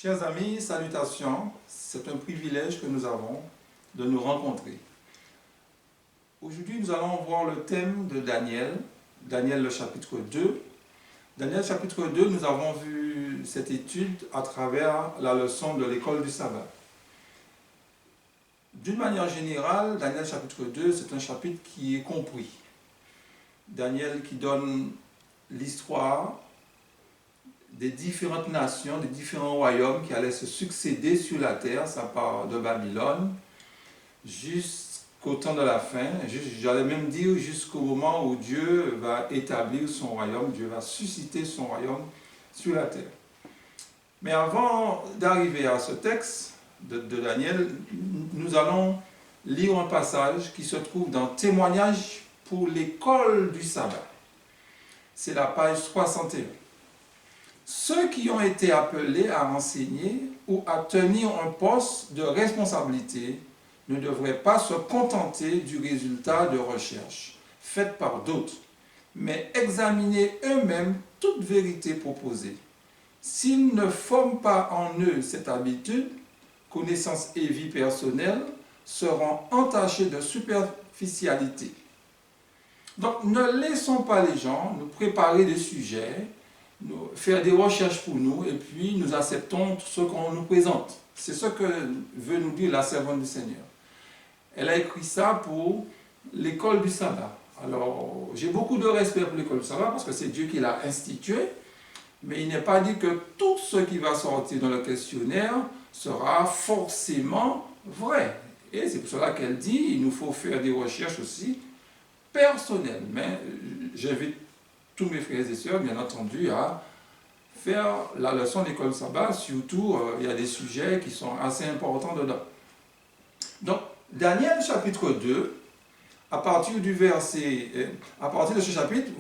Chers amis, salutations. C'est un privilège que nous avons de nous rencontrer. Aujourd'hui, nous allons voir le thème de Daniel, Daniel le chapitre 2. Daniel chapitre 2, nous avons vu cette étude à travers la leçon de l'école du sabbat. D'une manière générale, Daniel chapitre 2, c'est un chapitre qui est compris. Daniel qui donne l'histoire des différentes nations, des différents royaumes qui allaient se succéder sur la terre, ça part de Babylone, jusqu'au temps de la fin, j'allais même dire jusqu'au moment où Dieu va établir son royaume, Dieu va susciter son royaume sur la terre. Mais avant d'arriver à ce texte de Daniel, nous allons lire un passage qui se trouve dans Témoignages pour l'école du sabbat. C'est la page 61. Ceux qui ont été appelés à enseigner ou à tenir un poste de responsabilité ne devraient pas se contenter du résultat de recherche faites par d'autres, mais examiner eux-mêmes toute vérité proposée. S'ils ne forment pas en eux cette habitude, connaissance et vie personnelle seront entachés de superficialité. Donc ne laissons pas les gens nous préparer des sujets, faire des recherches pour nous, et puis nous acceptons ce qu'on nous présente. C'est ce que veut nous dire la servante du Seigneur. Elle a écrit ça pour l'école du sabbat. Alors, j'ai beaucoup de respect pour l'école du sabbat parce que c'est Dieu qui l'a instituée, mais il n'est pas dit que tout ce qui va sortir dans le questionnaire sera forcément vrai. Et c'est pour cela qu'elle dit il nous faut faire des recherches aussi personnelles. Mais j'invite tous mes frères et sœurs, bien entendu, à faire la leçon de l'école sabbat, surtout il y a des sujets qui sont assez importants dedans. Donc, Daniel chapitre 2, à partir de ce chapitre,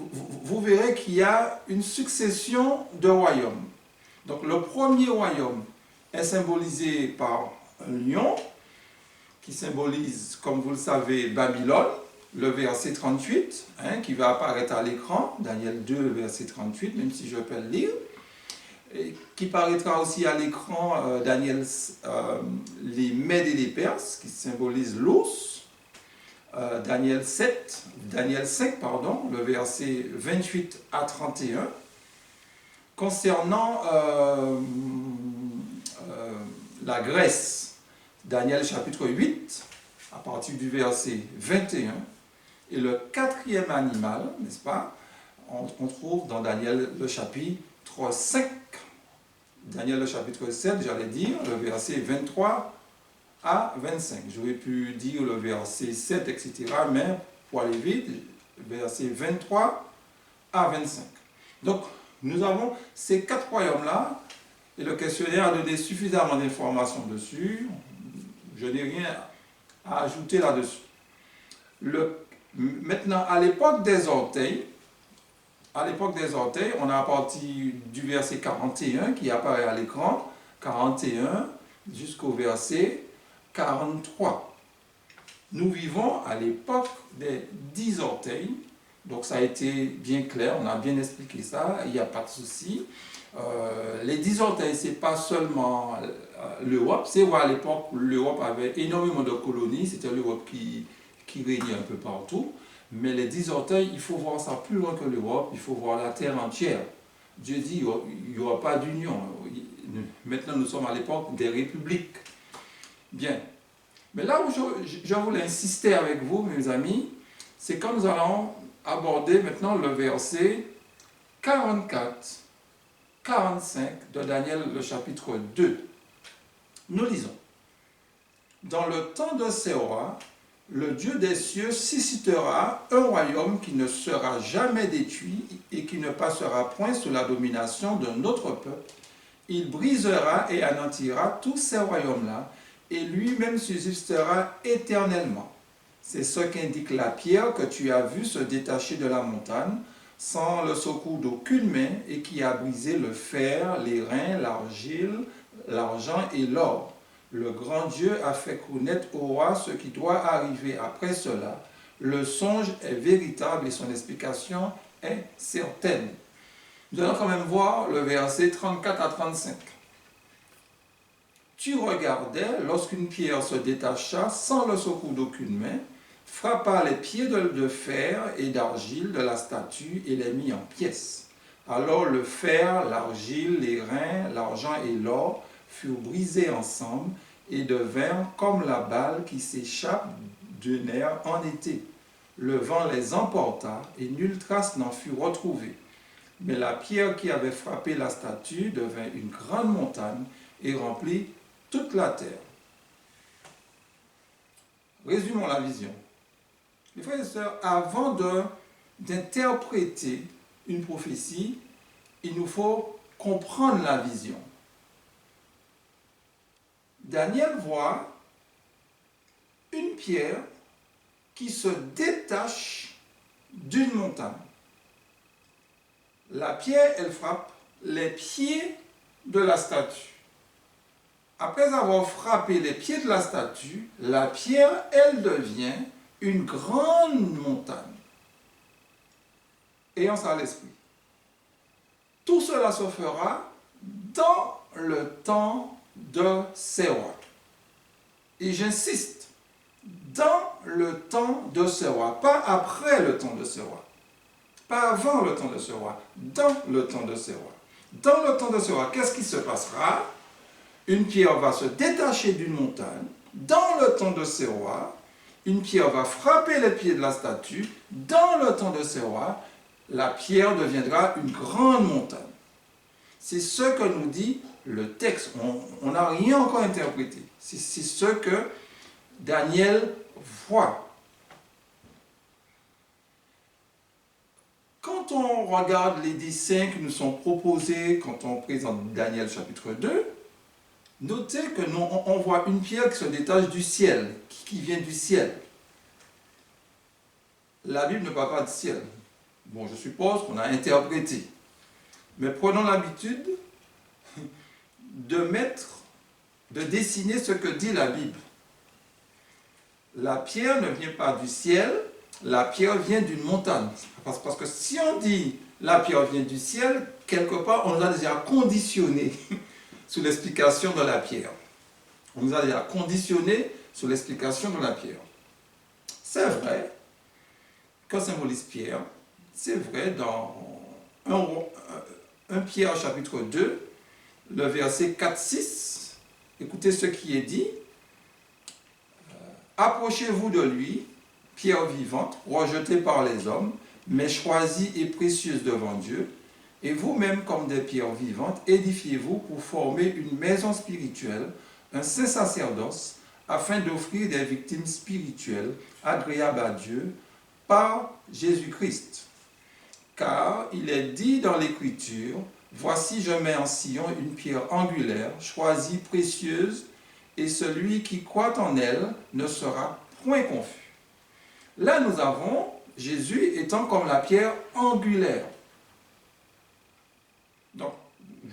vous verrez qu'il y a une succession de royaumes. Donc, le premier royaume est symbolisé par un lion, qui symbolise, comme vous le savez, Babylone, le verset 38, qui va apparaître à l'écran, Daniel 2, verset 38, même si je peux le lire, et qui paraîtra aussi à l'écran, Daniel, les Mèdes et les Perses, qui symbolisent l'ours, Daniel 5, le verset 28 à 31, concernant la Grèce, Daniel chapitre 8, à partir du verset 21, et le quatrième animal, n'est-ce pas, on trouve dans Daniel le chapitre 5, Daniel le chapitre 7, j'allais dire, le verset 23 à 25. J'aurais pu dire le verset 7, etc., mais pour aller vite, verset 23 à 25. Donc, nous avons ces quatre royaumes-là, et le questionnaire a donné suffisamment d'informations dessus. Je n'ai rien à ajouter là-dessus. Maintenant, à l'époque des orteils, on a à partir du verset 41 qui apparaît à l'écran, 41 jusqu'au verset 43. Nous vivons à l'époque des 10 orteils, donc ça a été bien clair, on a bien expliqué ça, il n'y a pas de souci. Les 10 orteils, ce n'est pas seulement l'Europe, c'est vrai à l'époque l'Europe avait énormément de colonies, c'était l'Europe qui régnait un peu partout. Mais les 10 orteils, il faut voir ça plus loin que l'Europe, il faut voir la terre entière. Dieu dit il n'y aura pas d'union. Maintenant, nous sommes à l'époque des républiques. Bien. Mais là où je voulais insister avec vous, mes amis, c'est quand nous allons aborder maintenant le verset 44, 45 de Daniel, le chapitre 2. Nous lisons. Dans le temps de ces rois, le Dieu des cieux suscitera un royaume qui ne sera jamais détruit et qui ne passera point sous la domination d'un autre peuple. Il brisera et anéantira tous ces royaumes-là et lui-même subsistera éternellement. C'est ce qu'indique la pierre que tu as vue se détacher de la montagne sans le secours d'aucune main et qui a brisé le fer, les reins, l'argile, l'argent et l'or. Le grand Dieu a fait connaître au roi ce qui doit arriver après cela. Le songe est véritable et son explication est certaine. Nous allons quand même voir le verset 34 à 35. Tu regardais lorsqu'une pierre se détacha sans le secours d'aucune main, frappa les pieds de fer et d'argile de la statue et les mit en pièces. Alors le fer, l'argile, les reins, l'argent et l'or furent brisés ensemble et devinrent comme la balle qui s'échappe d'un nerf en été. Le vent les emporta et nulle trace n'en fut retrouvée. Mais la pierre qui avait frappé la statue devint une grande montagne et remplit toute la terre. Résumons la vision. Les frères et sœurs, avant d'interpréter une prophétie, il nous faut comprendre la vision. Daniel voit une pierre qui se détache d'une montagne. La pierre, elle frappe les pieds de la statue. Après avoir frappé les pieds de la statue, la pierre, elle devient une grande montagne. Ayant ça à l'esprit. Tout cela se fera dans le temps de ces rois. Et j'insiste, dans le temps de ce roi, pas après le temps de ce roi, pas avant le temps de ce roi, dans le temps de ce roi. Dans le temps de ce roi, qu'est-ce qui se passera? Une pierre va se détacher d'une montagne. Dans le temps de ce roi, une pierre va frapper les pieds de la statue. Dans le temps de ce roi, la pierre deviendra une grande montagne. C'est ce que nous dit le texte. On n'a rien encore interprété. C'est ce que Daniel voit. Quand on regarde les dessins qui nous sont proposés quand on présente Daniel chapitre 2, notez que on voit une pierre qui se détache du ciel, qui vient du ciel. La Bible ne parle pas du ciel. Bon, je suppose qu'on a interprété. Mais prenons l'habitude de dessiner ce que dit la Bible. La pierre ne vient pas du ciel, la pierre vient d'une montagne. Parce que si on dit la pierre vient du ciel, quelque part, on nous a déjà conditionné sur l'explication de la pierre. On nous a déjà conditionné sur l'explication de la pierre. C'est vrai que symbolise Pierre. C'est vrai dans 1 Pierre chapitre 2, le verset 4-6. Écoutez ce qui est dit. Approchez-vous de lui, pierre vivante, rejetée par les hommes, mais choisie et précieuse devant Dieu. Et vous-même, comme des pierres vivantes, édifiez-vous pour former une maison spirituelle, un saint sacerdoce, afin d'offrir des victimes spirituelles agréables à Dieu par Jésus-Christ. Car il est dit dans l'Écriture, « Voici je mets en Sion une pierre angulaire, choisie, précieuse, et celui qui croit en elle ne sera point confus. » Là, nous avons Jésus étant comme la pierre angulaire. Donc,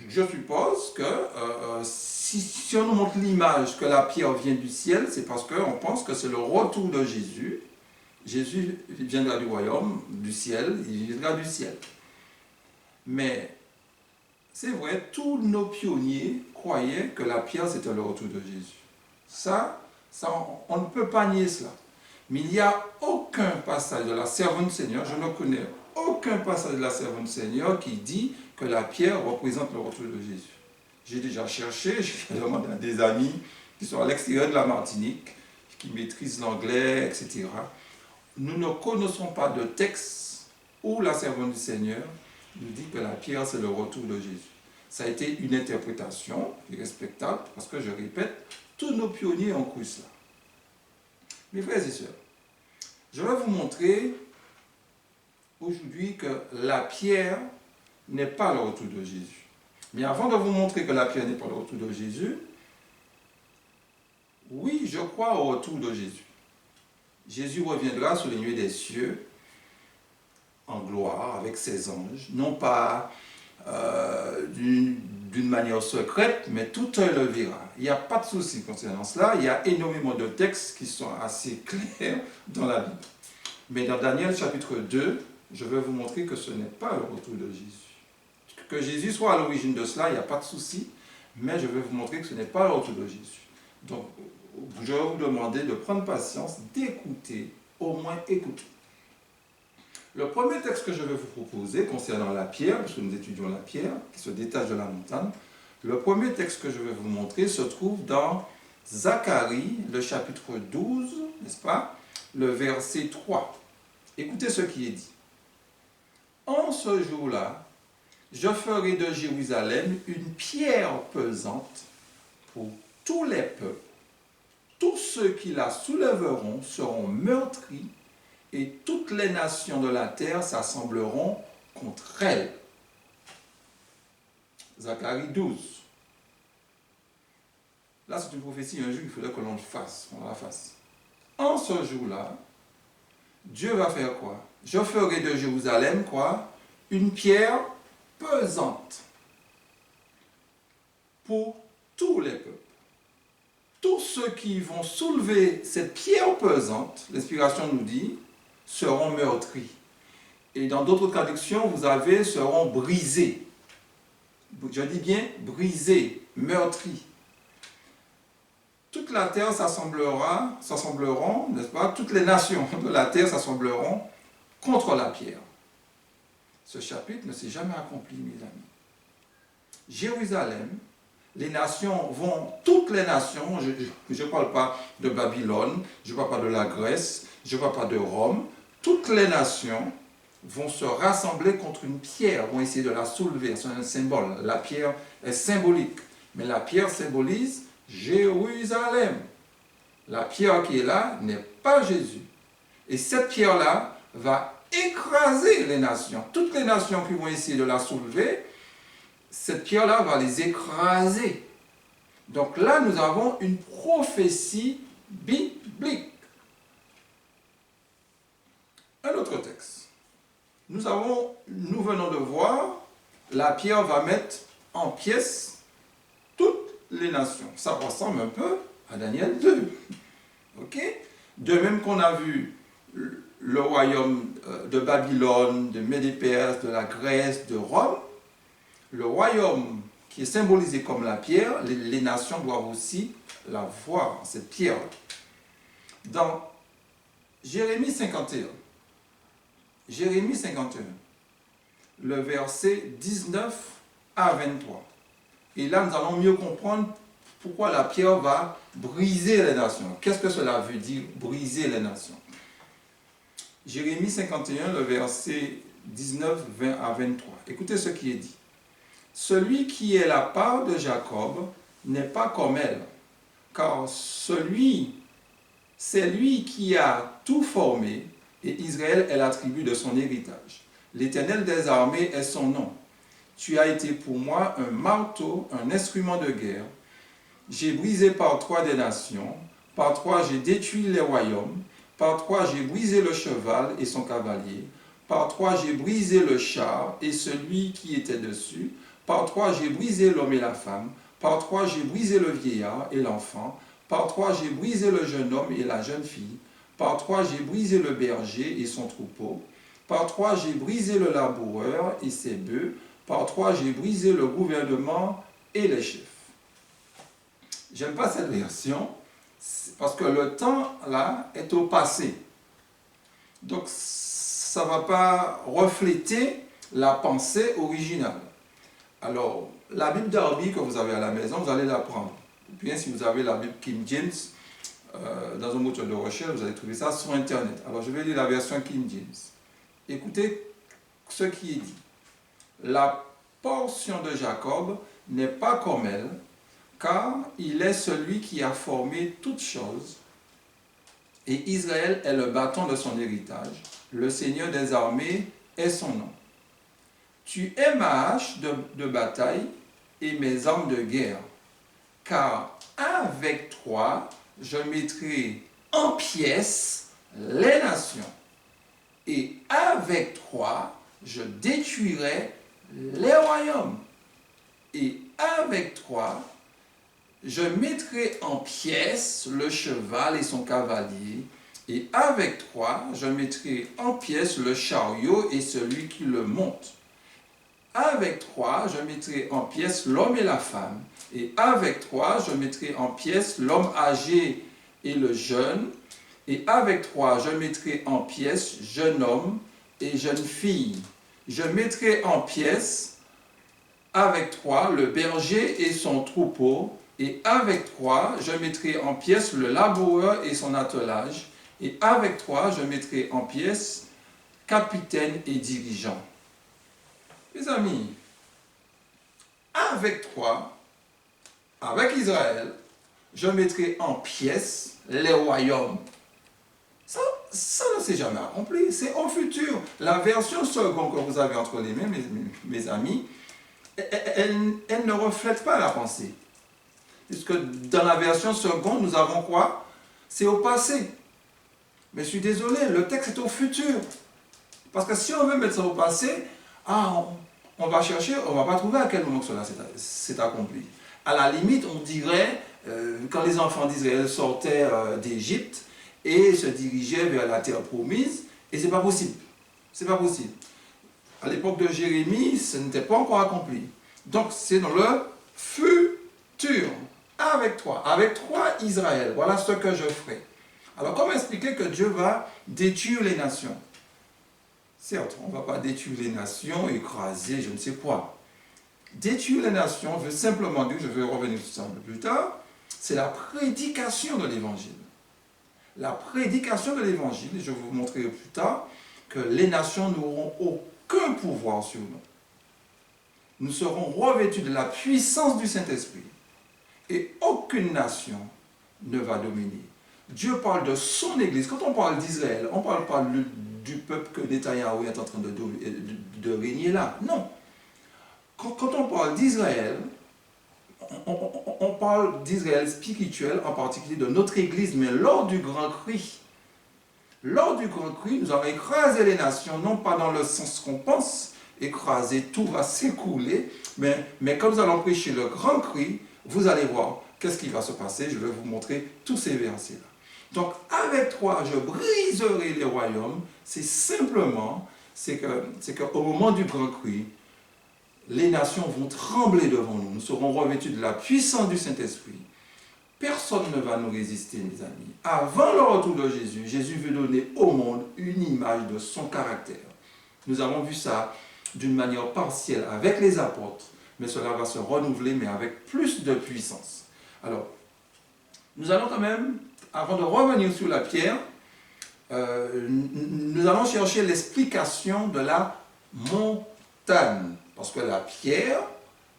je suppose que si on nous montre l'image que la pierre vient du ciel, c'est parce qu'on pense que c'est le retour de Jésus. Jésus viendra du royaume, du ciel, il viendra du ciel. Mais c'est vrai, tous nos pionniers croyaient que la pierre c'était le retour de Jésus. Ça on ne peut pas nier cela. Mais il n'y a aucun passage de la servante du Seigneur, je ne connais aucun passage de la servante du Seigneur qui dit que la pierre représente le retour de Jésus. J'ai déjà cherché, j'ai demandé à des amis qui sont à l'extérieur de la Martinique, qui maîtrisent l'anglais, etc. Nous ne connaissons pas de texte où la servante du Seigneur nous dit que la pierre c'est le retour de Jésus. Ça a été une interprétation respectable, parce que je répète, tous nos pionniers ont cru cela. Mes frères et sœurs, je vais vous montrer aujourd'hui que la pierre n'est pas le retour de Jésus. Mais avant de vous montrer que la pierre n'est pas le retour de Jésus, oui, je crois au retour de Jésus. Jésus reviendra sur les nuées des cieux, en gloire, avec ses anges, non pas d'une manière secrète, mais tout œil le verra. Il n'y a pas de souci concernant cela. Il y a énormément de textes qui sont assez clairs dans la Bible. Mais dans Daniel chapitre 2, je vais vous montrer que ce n'est pas le retour de Jésus. Que Jésus soit à l'origine de cela, il n'y a pas de souci. Mais je vais vous montrer que ce n'est pas l'ordre de Jésus. Donc, je vais vous demander de prendre patience, d'écouter, au moins écouter. Le premier texte que je vais vous proposer concernant la pierre, parce que nous étudions la pierre qui se détache de la montagne, le premier texte que je vais vous montrer se trouve dans Zacharie, le chapitre 12, n'est-ce pas, le verset 3. Écoutez ce qui est dit. En ce jour-là, je ferai de Jérusalem une pierre pesante pour tous les peuples. Tous ceux qui la soulèveront seront meurtris et toutes les nations de la terre s'assembleront contre elle. Zacharie 12. Là, c'est une prophétie, un jour, il faudrait que l'on la fasse. En ce jour-là, Dieu va faire quoi? Je ferai de Jérusalem, quoi? Une pierre pesante pour tous les peuples. Tous ceux qui vont soulever cette pierre pesante, l'inspiration nous dit, seront meurtris. Et dans d'autres traductions, vous avez seront brisés. Je dis bien brisés, meurtris. Toute la terre s'assembleront, n'est-ce pas? Toutes les nations de la terre s'assembleront contre la pierre. Ce chapitre ne s'est jamais accompli, mes amis. Jérusalem, les nations vont, toutes les nations, je ne parle pas de Babylone, je ne parle pas de la Grèce, je ne parle pas de Rome, toutes les nations vont se rassembler contre une pierre, vont essayer de la soulever, c'est un symbole. La pierre est symbolique, mais la pierre symbolise Jérusalem. La pierre qui est là n'est pas Jésus. Et cette pierre-là va écraser les nations. Toutes les nations qui vont essayer de la soulever, cette pierre-là va les écraser. Donc là, nous avons une prophétie biblique. Un autre texte. Nous venons de voir, la pierre va mettre en pièces toutes les nations. Ça ressemble un peu à Daniel 2. Ok? De même qu'on a vu le royaume de Babylone, de Médée-Perse, de la Grèce, de Rome, le royaume qui est symbolisé comme la pierre, les nations doivent aussi la voir, cette pierre. Dans Jérémie 51, le verset 19 à 23. Et là, nous allons mieux comprendre pourquoi la pierre va briser les nations. Qu'est-ce que cela veut dire, briser les nations? Jérémie 51, le verset 19 à 23. Écoutez ce qui est dit. Celui qui est la part de Jacob n'est pas comme elle, car c'est lui qui a tout formé, et Israël est la tribu de son héritage. L'Éternel des armées est son nom. Tu as été pour moi un marteau, un instrument de guerre. J'ai brisé par toi des nations, par toi j'ai détruit les royaumes, par toi j'ai brisé le cheval et son cavalier, par toi j'ai brisé le char et celui qui était dessus, par toi j'ai brisé l'homme et la femme, par toi j'ai brisé le vieillard et l'enfant, par toi j'ai brisé le jeune homme et la jeune fille, par toi j'ai brisé le berger et son troupeau, par toi j'ai brisé le laboureur et ses bœufs, par toi j'ai brisé le gouvernement et les chefs. J'aime pas cette version, parce que le temps là est au passé. Donc ça ne va pas refléter la pensée originale. Alors, la Bible Darby que vous avez à la maison, vous allez la prendre. Bien, si vous avez la Bible King James, dans un moteur de recherche, vous allez trouver ça sur Internet. Alors, je vais lire la version King James. Écoutez ce qui est dit. La portion de Jacob n'est pas comme elle, car il est celui qui a formé toutes choses, et Israël est le bâton de son héritage. Le Seigneur des armées est son nom. Tu es ma hache de bataille et mes armes de guerre, car avec toi, je mettrai en pièces les nations, et avec toi, je détruirai les royaumes, et avec toi, je mettrai en pièces le cheval et son cavalier, et avec toi, je mettrai en pièces le chariot et celui qui le monte. Avec toi, je mettrai en pièces l'homme et la femme, Et avec toi, je mettrai en pièces l'homme âgé et le jeune. Et avec toi, je mettrai en pièces jeune homme et jeune fille. Je mettrai en pièces avec toi le berger et son troupeau. Et avec toi, je mettrai en pièces le laboureur et son attelage. Et avec toi, je mettrai en pièces capitaine et dirigeant. Mes amis, avec toi, avec Israël, je mettrai en pièces les royaumes. Ça ne s'est jamais accompli, c'est au futur. La version seconde que vous avez entre les mains, mes amis, elle ne reflète pas la pensée. Puisque dans la version seconde, nous avons quoi? C'est au passé. Mais je suis désolé, le texte est au futur. Parce que si on veut mettre ça au passé, on va chercher, on ne va pas trouver à quel moment que cela s'est accompli. À la limite, on dirait, quand les enfants d'Israël sortaient d'Égypte et se dirigeaient vers la terre promise, et c'est pas possible. C'est pas possible. À l'époque de Jérémie, ce n'était pas encore accompli. Donc, c'est dans le futur. Avec toi Israël, voilà ce que je ferai. Alors, comment expliquer que Dieu va détruire les nations? Certes, on ne va pas détruire les nations, écraser, je ne sais quoi. Détruire les nations veut simplement dire, je vais revenir sur ça un peu plus tard, c'est la prédication de l'évangile. La prédication de l'évangile, je vous montrerai plus tard, que les nations n'auront aucun pouvoir sur nous. Nous serons revêtus de la puissance du Saint-Esprit. Et aucune nation ne va dominer. Dieu parle de son Église. Quand on parle d'Israël, on ne parle pas du peuple que Netanyahou est en train de régner là. Non. Quand on parle d'Israël, on parle d'Israël spirituel, en particulier de notre Église, mais lors du grand cri. Lors du grand cri, nous allons écraser les nations, non pas dans le sens qu'on pense, écraser, tout va s'écouler, mais quand nous allons prêcher le grand cri, vous allez voir qu'est-ce qui va se passer. Je vais vous montrer tous ces versets-là. Donc, avec toi, je briserai les royaumes. C'est simplement, c'est qu'au moment du grand cri, les nations vont trembler devant nous. Nous serons revêtus de la puissance du Saint-Esprit. Personne ne va nous résister, mes amis. Avant le retour de Jésus, Jésus veut donner au monde une image de son caractère. Nous avons vu ça d'une manière partielle avec les apôtres, mais cela va se renouveler, mais avec plus de puissance. Alors, nous allons quand même, avant de revenir sur la pierre, nous allons chercher l'explication de la montagne. Parce que la pierre,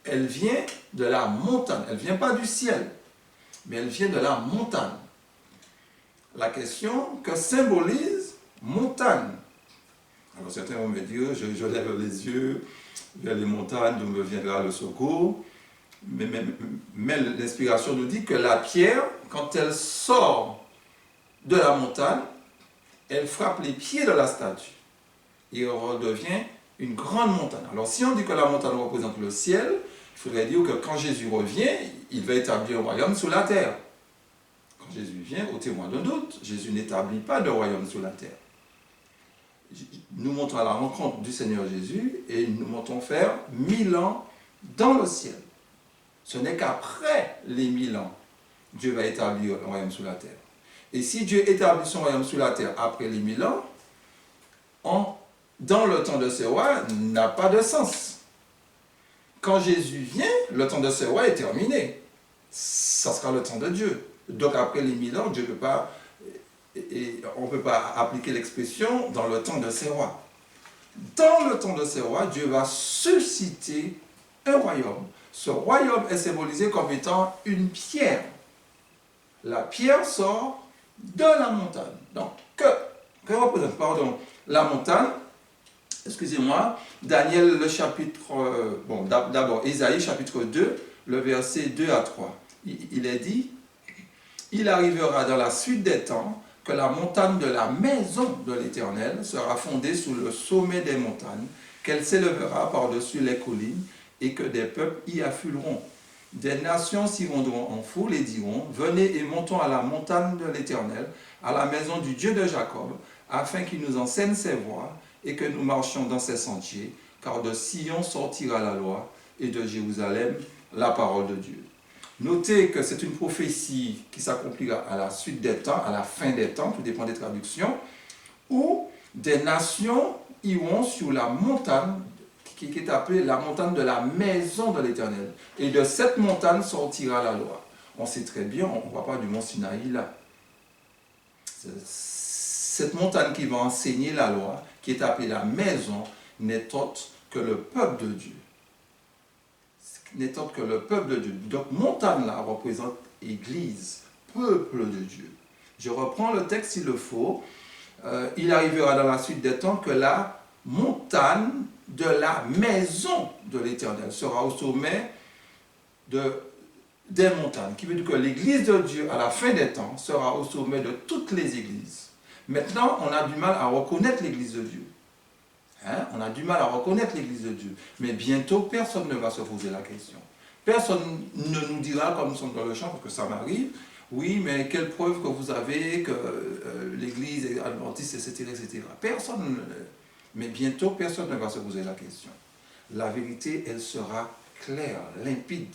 elle vient de la montagne. Elle ne vient pas du ciel, mais elle vient de la montagne. La question, que symbolise montagne? Alors certains vont me dire, je lève les yeux vers les montagnes d'où me viendra le secours. Mais l'inspiration nous dit que la pierre, quand elle sort de la montagne, elle frappe les pieds de la statue et elle redevient une grande montagne. Alors si on dit que la montagne représente le ciel, il faudrait dire que quand Jésus revient, il va établir un royaume sur la terre. Quand Jésus vient, au témoin d'un doute, Jésus n'établit pas de royaume sur la terre. Nous montons à la rencontre du Seigneur Jésus et nous montons faire 1000 ans dans le ciel. Ce n'est qu'après les 1000 ans, Dieu va établir un royaume sur la terre. Et si Dieu établit son royaume sur la terre après les 1000 ans, dans le temps de ces rois, n'a pas de sens. Quand Jésus vient, le temps de ces rois est terminé. Ça sera le temps de Dieu. Donc après les 1000 ans, Dieu ne peut pas, on ne peut pas appliquer l'expression dans le temps de ces rois. Dans le temps de ces rois, Dieu va susciter un royaume. Ce royaume est symbolisé comme étant une pierre. La pierre sort de la montagne. Donc, que représente, la montagne? Excusez-moi, Daniel, le chapitre, d'abord, Ésaïe, chapitre 2, le verset 2 à 3. Il est dit, « Il arrivera dans la suite des temps que la montagne de la maison de l'Éternel sera fondée sur le sommet des montagnes, qu'elle s'élèvera par-dessus les collines, et que des peuples y afflueront. Des nations s'y rendront en foule et diront, « Venez et montons à la montagne de l'Éternel, à la maison du Dieu de Jacob, afin qu'il nous enseigne ses voies, et que nous marchions dans ses sentiers, car de Sion sortira la loi, et de Jérusalem la parole de Dieu. » Notez que c'est une prophétie qui s'accomplira à la suite des temps, à la fin des temps, tout dépend des traductions, où des nations iront sur la montagne qui est appelée la montagne de la maison de l'Éternel. Et de cette montagne sortira la loi. On sait très bien, on ne voit pas du mont Sinaï là. Cette montagne qui va enseigner la loi, qui est appelée la maison, n'est autre que le peuple de Dieu. N'est autre que le peuple de Dieu. Donc, montagne là représente Église, peuple de Dieu. Je reprends le texte s'il le faut. Il arrivera dans la suite des temps que la montagne de la maison de l'Éternel sera au sommet des montagnes, qui veut dire que l'Église de Dieu, à la fin des temps, sera au sommet de toutes les églises. Maintenant, on a du mal à reconnaître l'Église de Dieu. Hein? On a du mal à reconnaître l'Église de Dieu. Mais bientôt, personne ne va se poser la question. Personne ne nous dira, comme nous sommes dans le champ, parce que ça m'arrive, oui, mais quelle preuve que vous avez que l'Église est adventiste, etc., etc. Personne, mais bientôt, personne ne va se poser la question. La vérité, elle sera claire, limpide.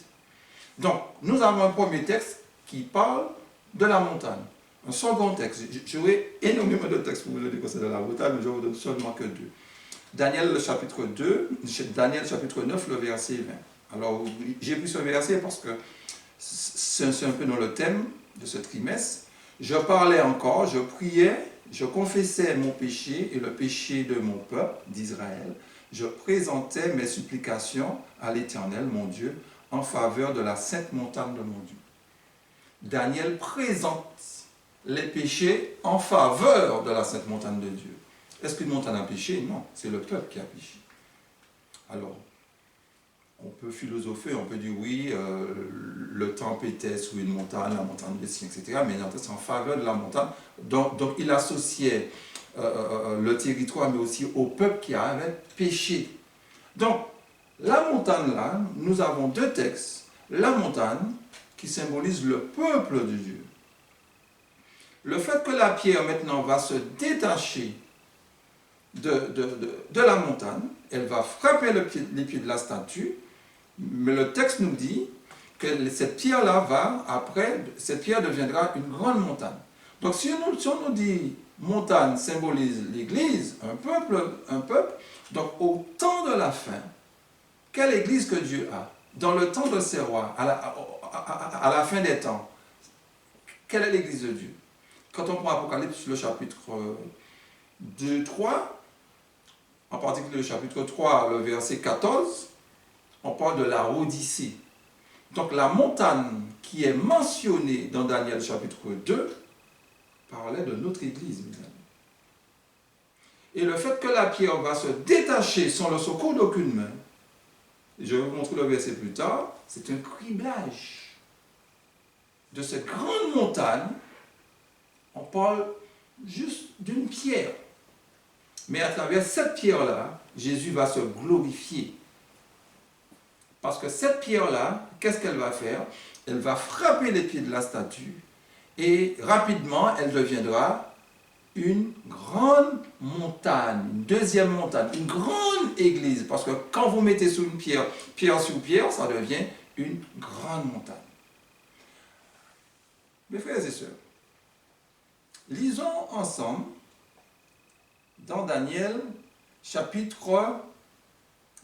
Donc, nous avons un premier texte qui parle de la montagne. Un second texte, j'aurais énormément de textes pour vous donner concernant la montagne, mais je vous donne seulement que deux. Daniel, le chapitre 2, Daniel, chapitre 9, le verset 20. Alors, j'ai pris ce verset parce que c'est un peu dans le thème de ce trimestre. Je parlais encore, je priais, je confessais mon péché et le péché de mon peuple, d'Israël. Je présentais mes supplications à l'Éternel, mon Dieu, en faveur de la sainte montagne de mon Dieu. Daniel présente les péchés en faveur de la sainte montagne de Dieu. Est-ce qu'une montagne a péché? Non, c'est le peuple qui a péché. Alors, on peut philosopher, on peut dire oui, le temple était sur une montagne, la montagne de Sion, etc. Mais c'est en faveur de la montagne. Donc il associait le territoire, mais aussi au peuple qui avait péché. Donc, la montagne là, nous avons deux textes. La montagne qui symbolise le peuple de Dieu. Le fait que la pierre maintenant va se détacher de la montagne, elle va frapper les pieds de la statue, mais le texte nous dit que cette pierre-là cette pierre deviendra une grande montagne. Donc si on nous dit montagne symbolise l'Église, un peuple, donc au temps de la fin, quelle Église que Dieu a? Dans le temps de ses rois, à la fin des temps, quelle est l'Église de Dieu? Quand on prend Apocalypse, le chapitre 2, 3, en particulier le chapitre 3, le verset 14, on parle de la Odyssée. Donc la montagne qui est mentionnée dans Daniel chapitre 2 parlait de notre Église, mes amis. Et le fait que la pierre va se détacher sans le secours d'aucune main, je vais vous montrer le verset plus tard, c'est un criblage de cette grande montagne. On parle juste d'une pierre. Mais à travers cette pierre-là, Jésus va se glorifier. Parce que cette pierre-là, qu'est-ce qu'elle va faire? Elle va frapper les pieds de la statue et rapidement, elle deviendra une grande montagne, une deuxième montagne, une grande église. Parce que quand vous mettez sous une pierre, pierre sur pierre, ça devient une grande montagne. Mes frères et sœurs, lisons ensemble dans Daniel chapitre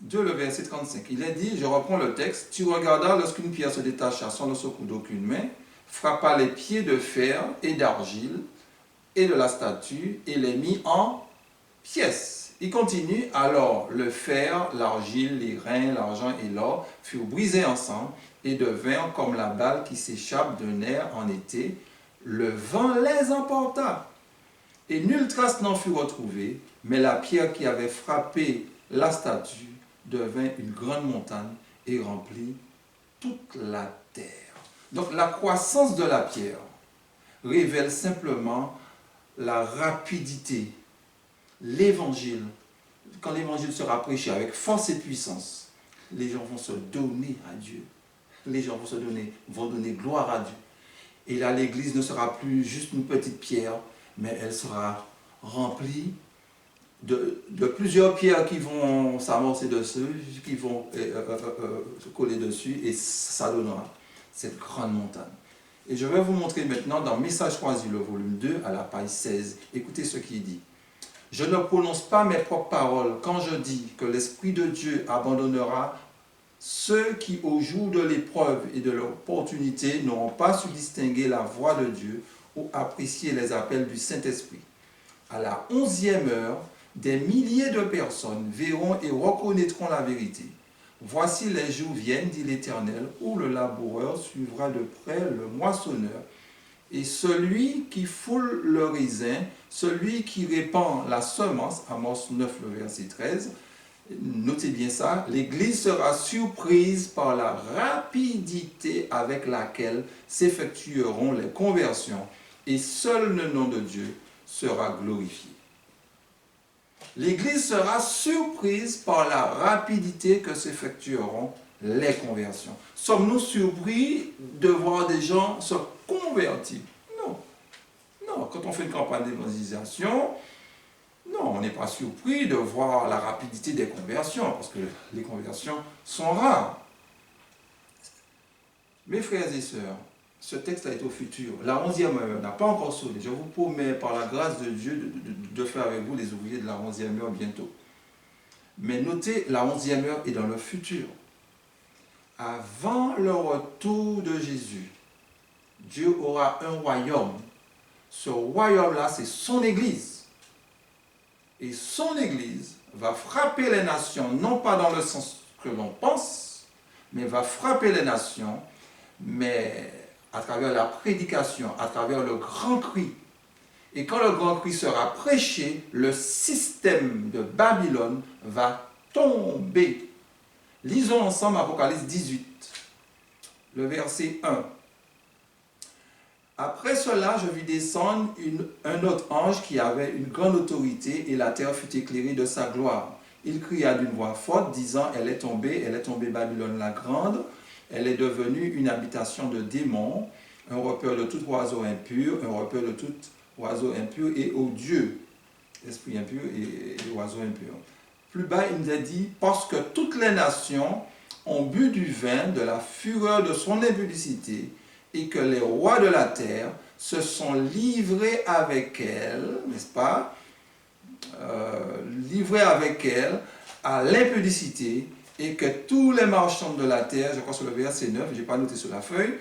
2, le verset 35. Il est dit, je reprends le texte, tu regardas lorsqu'une pierre se détacha sans le secours d'aucune main, frappa les pieds de fer et d'argile et de la statue et les mit en pièces. Il continue, alors le fer, l'argile, les reins, l'argent et l'or furent brisés ensemble et devinrent comme la balle qui s'échappe d'un air en été. Le vent les emporta. Et nulle trace n'en fut retrouvée, mais la pierre qui avait frappé la statue devint une grande montagne et remplit toute la terre. Donc la croissance de la pierre révèle simplement la rapidité. L'évangile, quand l'évangile sera prêché avec force et puissance, les gens vont se donner à Dieu. Les gens vont donner gloire à Dieu. Et là, l'église ne sera plus juste une petite pierre, mais elle sera remplie de plusieurs pierres qui vont s'amorcer dessus, qui vont se coller dessus, et ça cette grande montagne. Et je vais vous montrer maintenant dans Message choisi, le volume 2, à la page 16. Écoutez ce qu'il dit. « Je ne prononce pas mes propres paroles quand je dis que l'Esprit de Dieu abandonnera ceux qui, au jour de l'épreuve et de l'opportunité, n'auront pas su distinguer la voix de Dieu ou apprécier les appels du Saint-Esprit. À la 11e heure, des milliers de personnes verront et reconnaîtront la vérité. Voici les jours viennent, dit l'Éternel, où le laboureur suivra de près le moissonneur, et celui qui foule le raisin, celui qui répand la semence, Amos 9, le verset 13, notez bien ça, l'Église sera surprise par la rapidité avec laquelle s'effectueront les conversions, et seul le nom de Dieu sera glorifié. L'Église sera surprise par la rapidité que s'effectueront les conversions. Sommes-nous surpris de voir des gens se convertir? Non. Non, quand on fait une campagne d'évangélisation, non, on n'est pas surpris de voir la rapidité des conversions, parce que les conversions sont rares. Mes frères et sœurs, ce texte est au futur. La 11e heure n'a pas encore sonné. Je vous promets, par la grâce de Dieu, de faire avec vous les ouvriers de la 11e heure bientôt. Mais notez, la 11e heure est dans le futur. Avant le retour de Jésus, Dieu aura un royaume. Ce royaume-là, c'est son Église. Et son Église va frapper les nations, non pas dans le sens que l'on pense, mais va frapper les nations, mais à travers la prédication, à travers le grand cri. Et quand le grand cri sera prêché, le système de Babylone va tomber. Lisons ensemble Apocalypse 18, le verset 1. Après cela, je vis descendre un autre ange qui avait une grande autorité, et la terre fut éclairée de sa gloire. Il cria d'une voix forte, disant, elle est tombée Babylone la grande, elle est devenue une habitation de démons, un repère de tout oiseau impur, et odieux, esprit impur et oiseau impur. Plus bas, il nous a dit, parce que toutes les nations ont bu du vin de la fureur de son impudicité, et que les rois de la terre se sont livrés avec elle, n'est-ce pas, livrés avec elle à l'impudicité, et que tous les marchands de la terre, je crois sur le verset 9, je n'ai pas noté sur la feuille,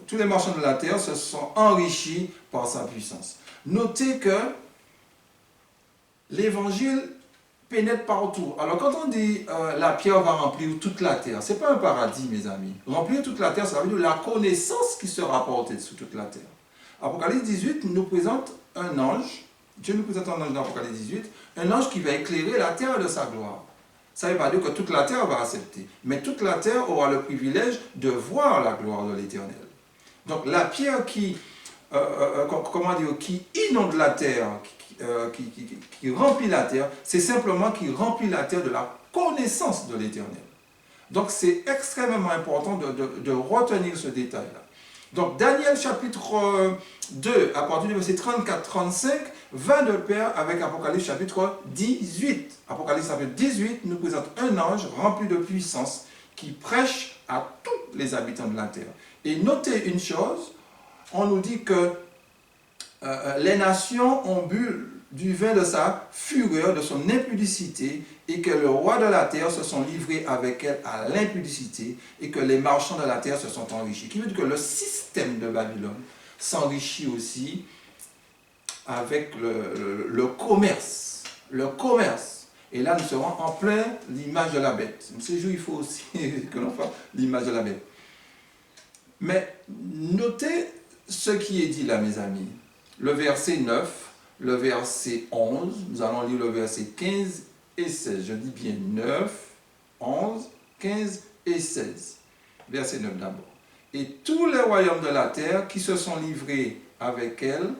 tous les marchands de la terre se sont enrichis par sa puissance. Notez que l'évangile pénètre partout. Alors quand on dit la pierre va remplir toute la terre, ce n'est pas un paradis, mes amis. Remplir toute la terre, ça veut dire la connaissance qui sera portée sur toute la terre. Apocalypse 18 nous présente un ange, Dieu nous présente un ange dans Apocalypse 18, un ange qui va éclairer la terre de sa gloire. Ça ne veut pas dire que toute la terre va accepter, mais toute la terre aura le privilège de voir la gloire de l'Éternel. Donc la pierre qui inonde la terre, qui remplit la terre, c'est simplement qui remplit la terre de la connaissance de l'Éternel. Donc c'est extrêmement important de retenir ce détail-là. Donc Daniel chapitre 2, à partir du verset 34-35, va de pair avec Apocalypse chapitre 18. Apocalypse chapitre 18 nous présente un ange rempli de puissance qui prêche à tous les habitants de la terre. Et notez une chose, on nous dit que les nations ont bu du vin de sa fureur, de son impudicité, et que le roi de la terre se sont livrés avec elle à l'impudicité, et que les marchands de la terre se sont enrichis. Qui veut dire que le système de Babylone s'enrichit aussi avec le commerce. Le commerce. Et là, nous serons en plein l'image de la bête. Ces jours, il faut aussi que l'on fasse l'image de la bête. Mais notez ce qui est dit là, mes amis. Le verset 9, le verset 11, nous allons lire le verset 15 et 16. Je dis bien 9, 11, 15 et 16. Verset 9 d'abord. Et tous les royaumes de la terre qui se sont livrés avec elle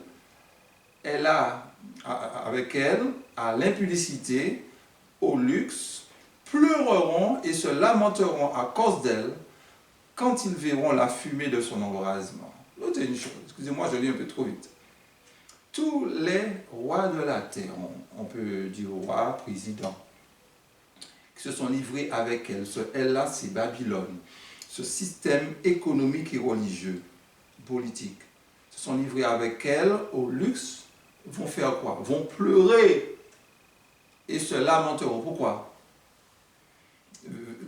à l'impudicité, au luxe, pleureront et se lamenteront à cause d'elle quand ils verront la fumée de son embrasement. Notez une chose, excusez-moi, je lis un peu trop vite. Tous les rois de la terre, on peut dire rois, présidents, qui se sont livrés avec elle, ce elle-là, c'est Babylone, ce système économique et religieux, politique. Se sont livrés avec elle au luxe, vont faire quoi? Vont pleurer et se lamenteront. Pourquoi?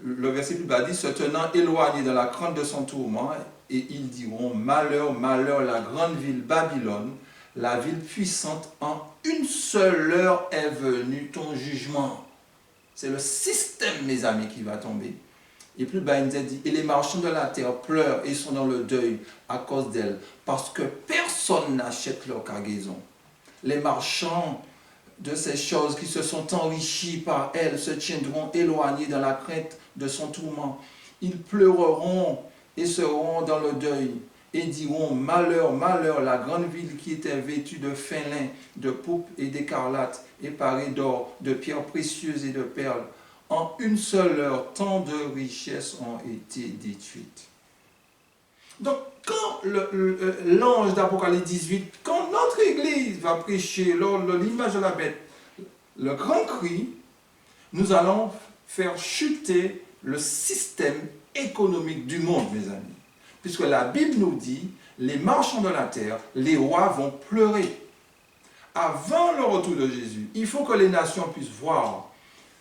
Le verset plus bas dit, se tenant éloignés de la crainte de son tourment, et ils diront, malheur, malheur, la grande ville Babylone, la ville puissante, en une seule heure est venu ton jugement. C'est le système, mes amis, qui va tomber. Et plus bas, il nous dit, et les marchands de la terre pleurent et sont dans le deuil à cause d'elle, parce que personne n'achète leur cargaison. Les marchands de ces choses qui se sont enrichis par elle se tiendront éloignés dans la crainte de son tourment. Ils pleureront et seront dans le deuil et diront, malheur, malheur, la grande ville qui était vêtue de fin lin, de pourpre et d'écarlate, et parée d'or, de pierres précieuses et de perles. En une seule heure, tant de richesses ont été détruites. Donc, quand l'ange d'Apocalypse 18, quand notre Église va prêcher lors de l'image de la bête, le grand cri, nous allons faire chuter le système économique du monde, mes amis. Puisque la Bible nous dit, les marchands de la terre, les rois vont pleurer. Avant le retour de Jésus, il faut que les nations puissent voir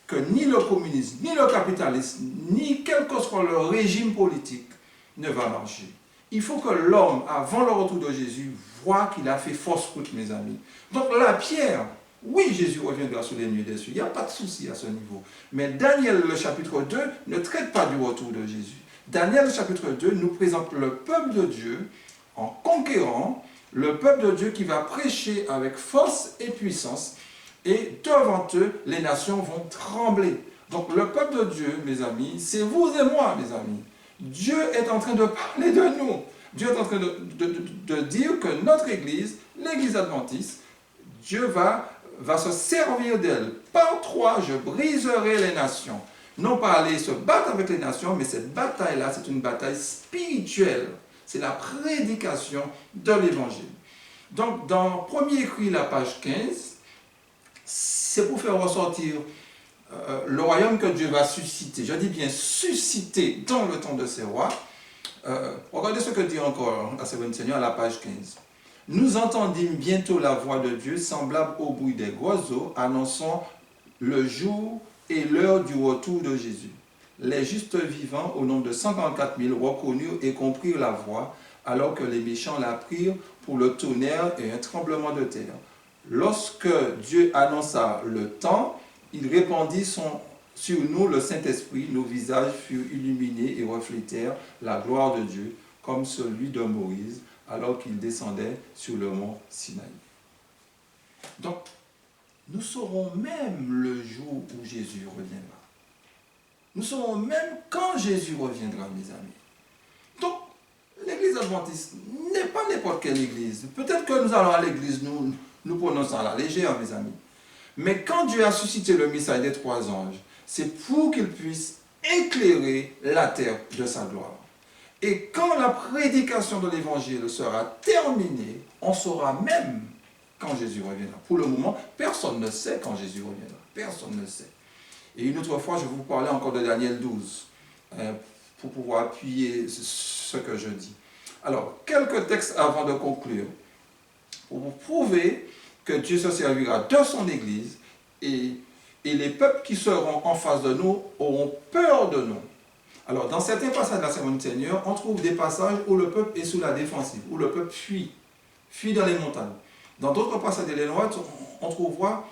que ni le communisme, ni le capitalisme, ni quel que soit le régime politique ne va marcher. Il faut que l'homme, avant le retour de Jésus, voit qu'il a fait fausse route, mes amis. Donc la pierre, oui, Jésus reviendra sur les nuées des cieux, il n'y a pas de souci à ce niveau. Mais Daniel, le chapitre 2, ne traite pas du retour de Jésus. Daniel, le chapitre 2, nous présente le peuple de Dieu en conquérant, le peuple de Dieu qui va prêcher avec force et puissance, et devant eux, les nations vont trembler. Donc le peuple de Dieu, mes amis, c'est vous et moi, mes amis. Dieu est en train de parler de nous. Dieu est en train de dire que notre Église, l'Église adventiste, Dieu va se servir d'elle. Par toi, je briserai les nations. Non pas aller se battre avec les nations, mais cette bataille-là, c'est une bataille spirituelle. C'est la prédication de l'Évangile. Donc, dans Premier écrit, la page 15, c'est pour faire ressortir le royaume que Dieu va susciter. Je dis bien susciter dans le temps de ses rois. Regardez ce que dit encore la Seine Seigneur à la page 15. Nous entendîmes bientôt la voix de Dieu semblable au bruit des oiseaux annonçant le jour et l'heure du retour de Jésus. Les justes vivants, au nombre de 144 000, reconnurent et comprirent la voix, alors que les méchants la prirent pour le tonnerre et un tremblement de terre. Lorsque Dieu annonça le temps, il répandit sur nous le Saint-Esprit, nos visages furent illuminés et reflétèrent la gloire de Dieu, comme celui de Moïse, alors qu'il descendait sur le mont Sinaï. Donc, nous saurons même le jour où Jésus reviendra. Nous saurons même quand Jésus reviendra, mes amis. Donc, l'église adventiste n'est pas n'importe quelle église. Peut-être que nous allons à l'église, nous prenons ça à la légère, mes amis. Mais quand Dieu a suscité le message des 3 anges, c'est pour qu'il puisse éclairer la terre de sa gloire. Et quand la prédication de l'évangile sera terminée, on saura même quand Jésus reviendra. Pour le moment, personne ne sait quand Jésus reviendra. Personne ne sait. Et une autre fois, je vais vous parler encore de Daniel 12, pour pouvoir appuyer ce que je dis. Alors, quelques textes avant de conclure, pour vous prouver que Dieu se servira de son Église, et les peuples qui seront en face de nous auront peur de nous. Alors, dans certains passages de la Sermon du Seigneur, on trouve des passages où le peuple est sous la défensive, où le peuple fuit dans les montagnes. Dans d'autres passages de l'Énoite, on trouvera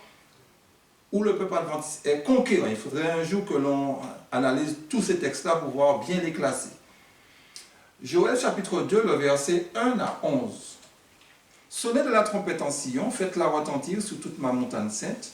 où le peuple adventiste est conquérant. Il faudrait un jour que l'on analyse tous ces textes-là pour pouvoir bien les classer. Joël chapitre 2, le verset 1 à 11. Sonnez de la trompette en Sion, faites-la retentir sur toute ma montagne sainte,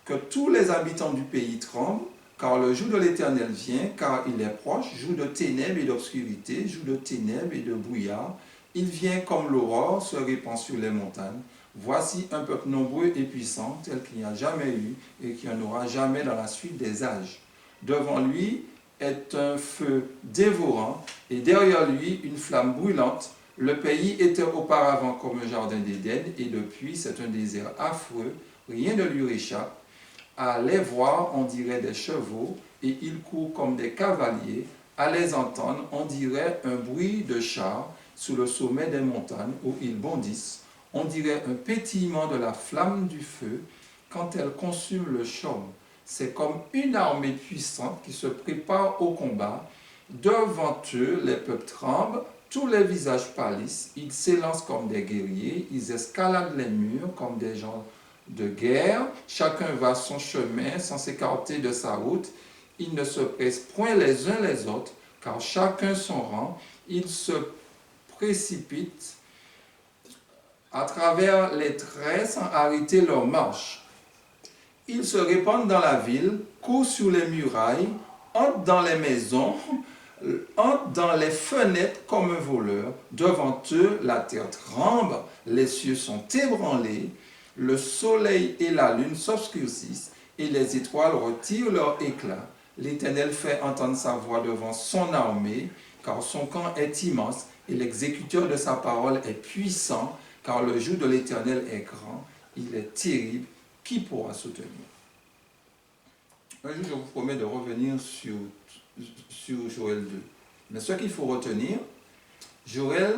que tous les habitants du pays tremblent, car le jour de l'Éternel vient, car il est proche, jour de ténèbres et d'obscurité, jour de ténèbres et de brouillard. Il vient comme l'aurore se répand sur les montagnes. Voici un peuple nombreux et puissant, tel qu'il n'y a jamais eu et qu'il n'y en aura jamais dans la suite des âges. Devant lui est un feu dévorant et derrière lui une flamme brûlante. Le pays était auparavant comme un jardin d'Éden et depuis c'est un désert affreux, rien ne lui échappe. À les voir, on dirait des chevaux, et ils courent comme des cavaliers. À les entendre, on dirait un bruit de chars sous le sommet des montagnes où ils bondissent. On dirait un pétillement de la flamme du feu quand elle consume le chaume. C'est comme une armée puissante qui se prépare au combat. Devant eux, les peuples tremblent, tous les visages pâlissent, ils s'élancent comme des guerriers, ils escaladent les murs comme des gens de guerre, chacun va son chemin sans s'écarter de sa route, ils ne se pressent point les uns les autres, car chacun son rang, ils se précipitent à travers les traits sans arrêter leur marche. Ils se répandent dans la ville, courent sur les murailles, entrent dans les maisons, entre dans les fenêtres comme un voleur. Devant eux, la terre tremble, les cieux sont ébranlés, le soleil et la lune s'obscurcissent, et les étoiles retirent leur éclat. L'Éternel fait entendre sa voix devant son armée, car son camp est immense, et l'exécuteur de sa parole est puissant, car le joug de l'Éternel est grand, il est terrible, qui pourra soutenir? Un jour, je vous promets de revenir sur Joël 2. Mais ce qu'il faut retenir, Joël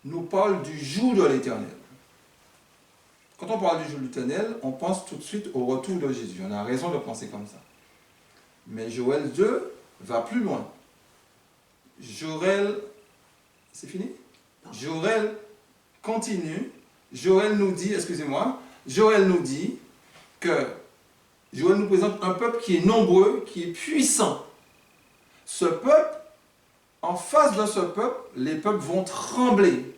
nous parle du jour de l'Éternel. Quand on parle du jour de l'Éternel, on pense tout de suite au retour de Jésus. On a raison de penser comme ça. Mais Joël 2 va plus loin. Joël, c'est fini? Joël continue. Joël nous dit que Joël nous présente un peuple qui est nombreux, qui est puissant. Ce peuple, en face de ce peuple, les peuples vont trembler.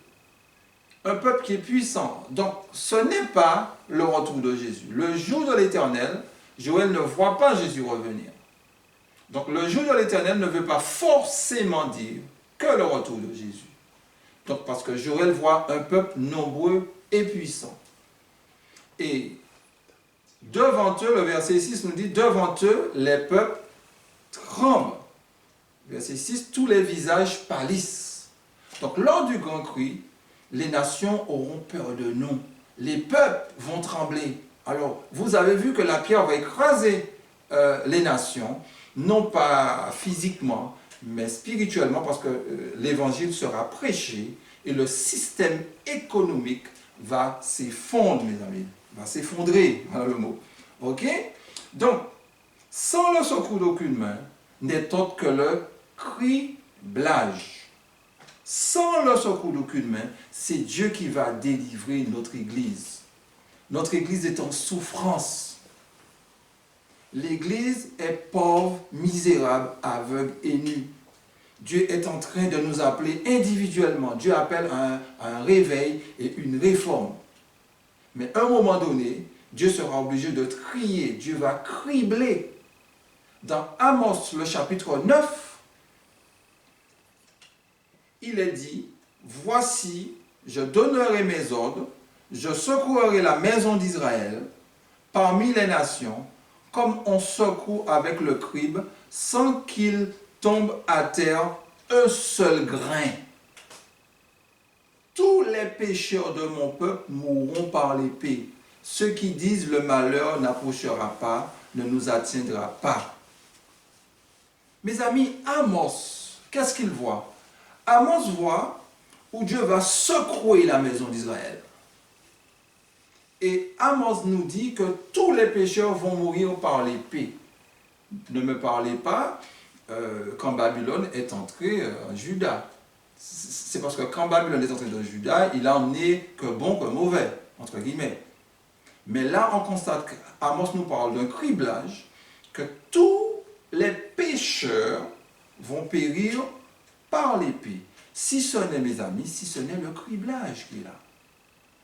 Un peuple qui est puissant. Donc, ce n'est pas le retour de Jésus. Le jour de l'Éternel, Joël ne voit pas Jésus revenir. Donc, le jour de l'Éternel ne veut pas forcément dire que le retour de Jésus. Donc, parce que Joël voit un peuple nombreux et puissant. Et devant eux, le verset 6 nous dit, devant eux, les peuples tremblent. Verset 6, tous les visages pâlissent. Donc, lors du grand cri, les nations auront peur de nous. Les peuples vont trembler. Alors, vous avez vu que la pierre va écraser les nations, non pas physiquement, mais spirituellement, parce que l'évangile sera prêché et le système économique va s'effondrer, mes amis. Va s'effondrer, voilà le mot. Ok? Donc, sans le secours d'aucune main, n'est autre que le criblage. Sans le secours d'aucune main, c'est Dieu qui va délivrer notre Église. Notre Église est en souffrance. L'Église est pauvre, misérable, aveugle et nue. Dieu est en train de nous appeler individuellement. Dieu appelle à un réveil et une réforme. Mais à un moment donné, Dieu sera obligé de trier. Dieu va cribler. Dans Amos, le chapitre 9, il est dit, « Voici, je donnerai mes ordres, je secouerai la maison d'Israël parmi les nations, comme on secoue avec le crible, sans qu'il tombe à terre un seul grain. Tous les pécheurs de mon peuple mourront par l'épée. Ceux qui disent le malheur n'approchera pas, ne nous atteindra pas. » Mes amis, Amos, qu'est-ce qu'il voit? Amos voit où Dieu va secouer la maison d'Israël. Et Amos nous dit que tous les pécheurs vont mourir par l'épée. Ne me parlez pas quand Babylone est entrée en Juda. C'est parce que quand Babylone est entrée dans Juda, il a emmené que bon que mauvais, entre guillemets. Mais là, on constate qu'Amos nous parle d'un criblage, que tous les pécheurs vont périr par l'épée. Si ce n'est, mes amis, si ce n'est le criblage qui est là.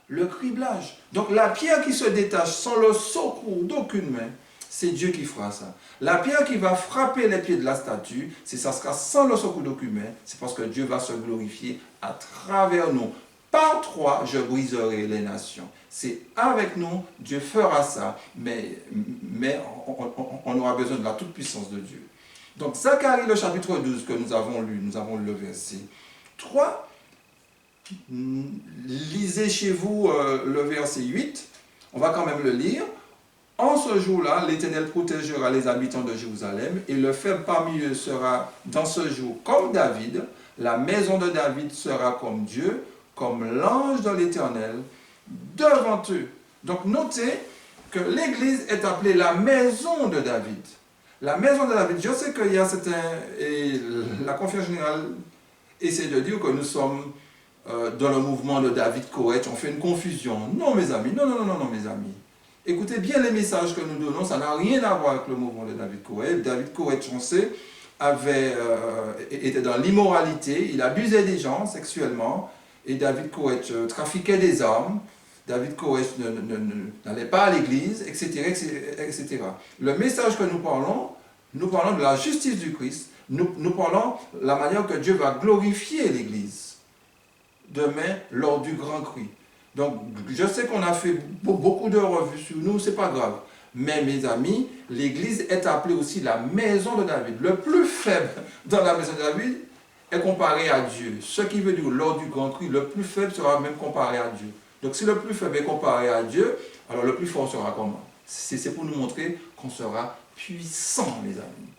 Le criblage. Donc la pierre qui se détache sans le secours d'aucune main, c'est Dieu qui fera ça. La pierre qui va frapper les pieds de la statue, ça sera sans le secours d'aucune main, c'est parce que Dieu va se glorifier à travers nous. Par trois, je briserai les nations. C'est avec nous, Dieu fera ça, mais on aura besoin de la toute-puissance de Dieu. Donc Zacharie, le chapitre 12 que nous avons lu le verset 3. Lisez chez vous le verset 8. On va quand même le lire. En ce jour-là, l'Éternel protégera les habitants de Jérusalem, et le faible parmi eux sera dans ce jour comme David. La maison de David sera comme Dieu, comme l'ange de l'Éternel, devant eux. Donc notez que l'Église est appelée la maison de David. La maison de David, je sais qu'il y a certains, et la conférence générale essaie de dire que nous sommes dans le mouvement de David Koresh, on fait une confusion. Non mes amis, non mes amis. Écoutez bien les messages que nous donnons, ça n'a rien à voir avec le mouvement de David Koresh. David Koresh, on sait, était dans l'immoralité, il abusait des gens sexuellement, et David Koresh trafiquait des armes, David Koresh n'allait pas à l'église, etc., etc. Le message que nous parlons de la justice du Christ, nous parlons de la manière que Dieu va glorifier l'église demain lors du grand cri. Donc, je sais qu'on a fait beaucoup de revues sur nous, c'est pas grave. Mais mes amis, l'église est appelée aussi la maison de David. Le plus faible dans la maison de David est comparé à Dieu. Ce qui veut dire, lors du grand cri, le plus faible sera même comparé à Dieu. Donc, si le plus faible est comparé à Dieu, alors le plus fort sera comment? C'est pour nous montrer qu'on sera puissant, mes amis.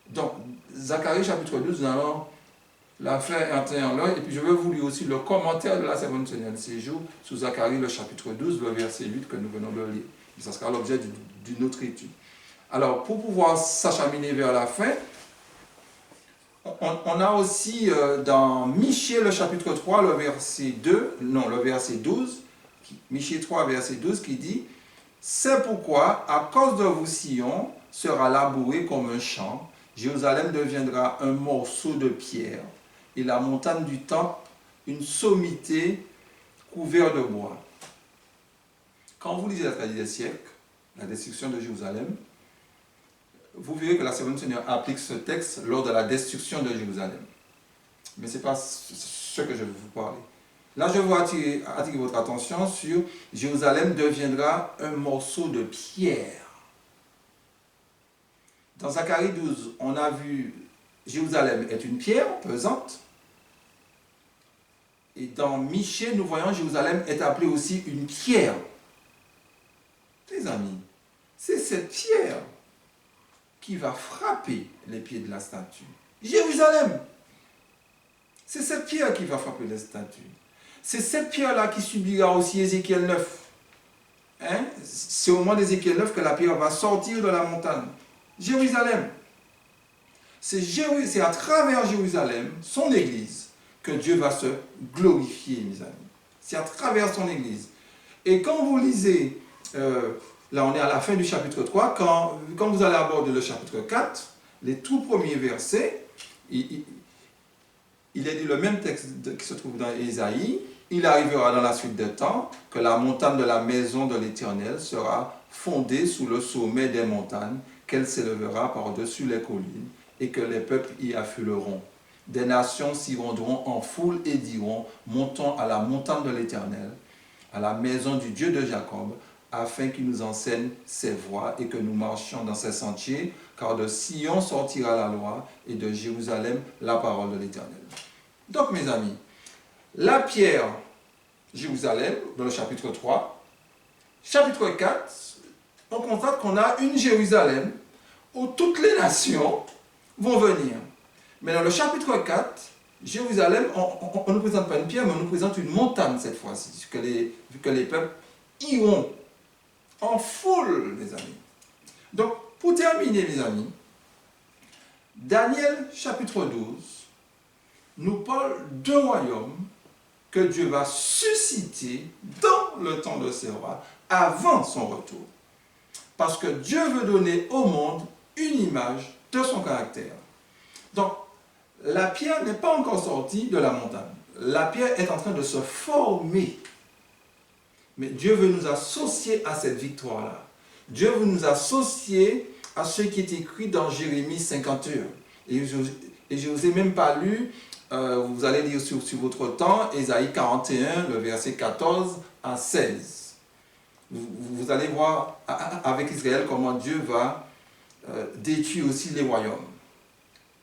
Donc, Zacharie chapitre 12, nous allons la faire entrer en l'œil, et puis je vais vous lire aussi le commentaire de la Servante Seigneur de séjour sur Zacharie, le chapitre 12, le verset 8 que nous venons de lire. Et ça sera l'objet d'une autre étude. Alors, pour pouvoir s'acheminer vers la fin, on a aussi dans Michée, le chapitre 3, le verset 12, Michée 3, verset 12, qui dit « C'est pourquoi, à cause de vous, Sion sera labouré comme un champ, Jérusalem deviendra un morceau de pierre, et la montagne du temple une sommité couverte de bois. » Quand vous lisez la tragédie des siècles, la destruction de Jérusalem, vous verrez que la Servante du Seigneur applique ce texte lors de la destruction de Jérusalem. Mais ce n'est pas ce que je veux vous parler. Là, je veux attirer votre attention sur Jérusalem deviendra un morceau de pierre. Dans Zacharie 12, on a vu Jérusalem est une pierre pesante. Et dans Michée, nous voyons Jérusalem est appelée aussi une pierre. Les amis, c'est cette pierre qui va frapper les pieds de la statue. Jérusalem, c'est cette pierre qui va frapper les statues. C'est cette pierre-là qui subira aussi Ézéchiel 9. Hein? C'est au moment d'Ézéchiel 9 que la pierre va sortir de la montagne. Jérusalem. C'est à travers Jérusalem, son église, que Dieu va se glorifier, mes amis. C'est à travers son église. Et quand vous lisez, là on est à la fin du chapitre 3, quand vous allez aborder le chapitre 4, les tout premiers versets, il est dit le même texte qui se trouve dans Ésaïe. Il arrivera dans la suite des temps que la montagne de la maison de l'Éternel sera fondée sous le sommet des montagnes, qu'elle s'élèvera par-dessus les collines, et que les peuples y afflueront. Des nations s'y rendront en foule et diront, montons à la montagne de l'Éternel, à la maison du Dieu de Jacob, afin qu'il nous enseigne ses voies et que nous marchions dans ses sentiers, car de Sion sortira la loi et de Jérusalem la parole de l'Éternel. Donc mes amis, la pierre Jérusalem, dans le chapitre 3, chapitre 4, on constate qu'on a une Jérusalem où toutes les nations vont venir. Mais dans le chapitre 4, Jérusalem, on ne nous présente pas une pierre, mais on nous présente une montagne cette fois-ci, vu que les peuples iront en foule, les amis. Donc, pour terminer, mes amis, Daniel chapitre 12 nous parle d'un royaume que Dieu va susciter dans le temps de ses rois, avant son retour. Parce que Dieu veut donner au monde une image de son caractère. Donc, la pierre n'est pas encore sortie de la montagne. La pierre est en train de se former. Mais Dieu veut nous associer à cette victoire-là. Dieu veut nous associer à ce qui est écrit dans Jérémie 51. Et je ne vous ai même pas lu, vous allez lire sur votre temps, Ésaïe 41, le verset 14 à 16. Vous allez voir avec Israël comment Dieu va détruire aussi les royaumes.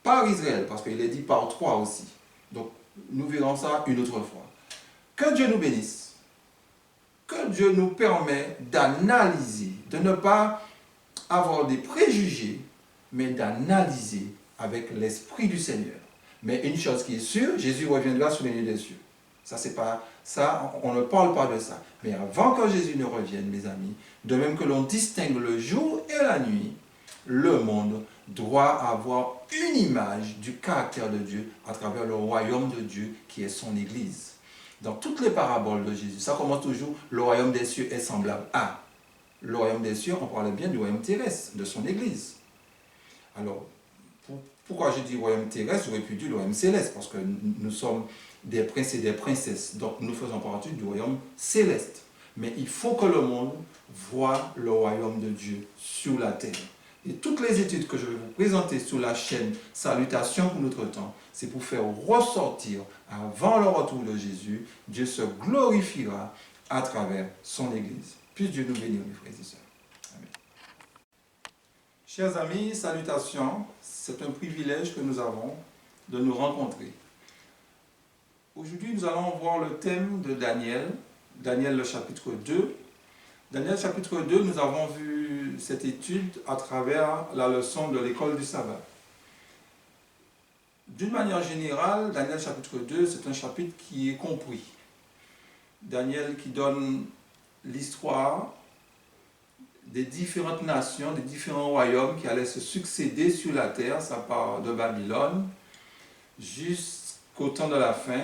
Par Israël, parce qu'il est dit par trois aussi. Donc, nous verrons ça une autre fois. Que Dieu nous bénisse. Que Dieu nous permet d'analyser, de ne pas avoir des préjugés, mais d'analyser avec l'Esprit du Seigneur. Mais une chose qui est sûre, Jésus reviendra sur les nuées des cieux. Ça, c'est pas, ça, on ne parle pas de ça. Mais avant que Jésus ne revienne, mes amis, de même que l'on distingue le jour et la nuit, le monde doit avoir une image du caractère de Dieu à travers le royaume de Dieu qui est son Église. Dans toutes les paraboles de Jésus, ça commence toujours, le royaume des cieux est semblable à. Le royaume des cieux, on parle bien du royaume terrestre, de son Église. Alors, pourquoi je dis royaume terrestre, j'aurais pu dire le royaume céleste, parce que nous sommes des princes et des princesses, donc nous faisons partie du royaume céleste. Mais il faut que le monde voie le royaume de Dieu sur la terre. Et toutes les études que je vais vous présenter sur la chaîne Salutations pour notre temps, c'est pour faire ressortir, avant le retour de Jésus, Dieu se glorifiera à travers son Église. Puisse Dieu nous bénir, mes frères et sœurs. Amen. Chers amis, salutations. C'est un privilège que nous avons de nous rencontrer. Aujourd'hui, nous allons voir le thème de Daniel, Daniel le chapitre 2. Daniel chapitre 2, nous avons vu cette étude à travers la leçon de l'école du sabbat. D'une manière générale, Daniel chapitre 2, c'est un chapitre qui est compris. Daniel qui donne l'histoire des différentes nations, des différents royaumes qui allaient se succéder sur la terre. Ça part de Babylone jusqu'au temps de la fin,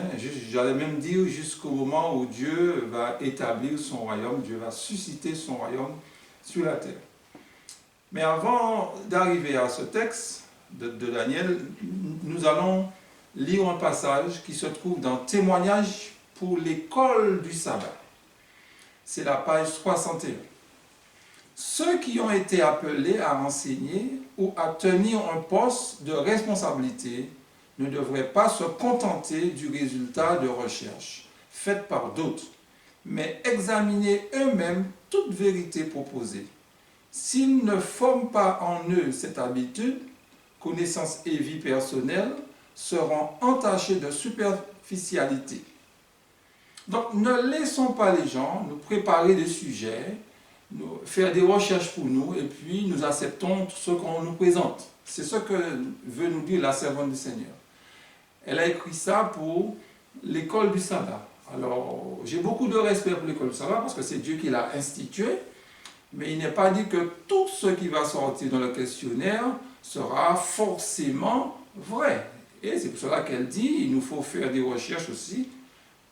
j'allais même dire jusqu'au moment où Dieu va établir son royaume, Dieu va susciter son royaume sur la terre. Mais avant d'arriver à ce texte de Daniel, nous allons lire un passage qui se trouve dans Témoignages pour l'école du sabbat. C'est la page 61. Ceux qui ont été appelés à enseigner ou à tenir un poste de responsabilité ne devraient pas se contenter du résultat de recherche faites par d'autres, mais examiner eux-mêmes toute vérité proposée. S'ils ne forment pas en eux cette habitude, connaissance et vie personnelle seront entachés de superficialité. Donc ne laissons pas les gens nous préparer des sujets, faire des recherches pour nous, et puis nous acceptons ce qu'on nous présente. C'est ce que veut nous dire la servante du Seigneur. Elle a écrit ça pour l'école du sabbat. Alors, j'ai beaucoup de respect pour l'école du sabbat parce que c'est Dieu qui l'a institué, mais il n'est pas dit que tout ce qui va sortir dans le questionnaire sera forcément vrai. Et c'est pour cela qu'elle dit il nous faut faire des recherches aussi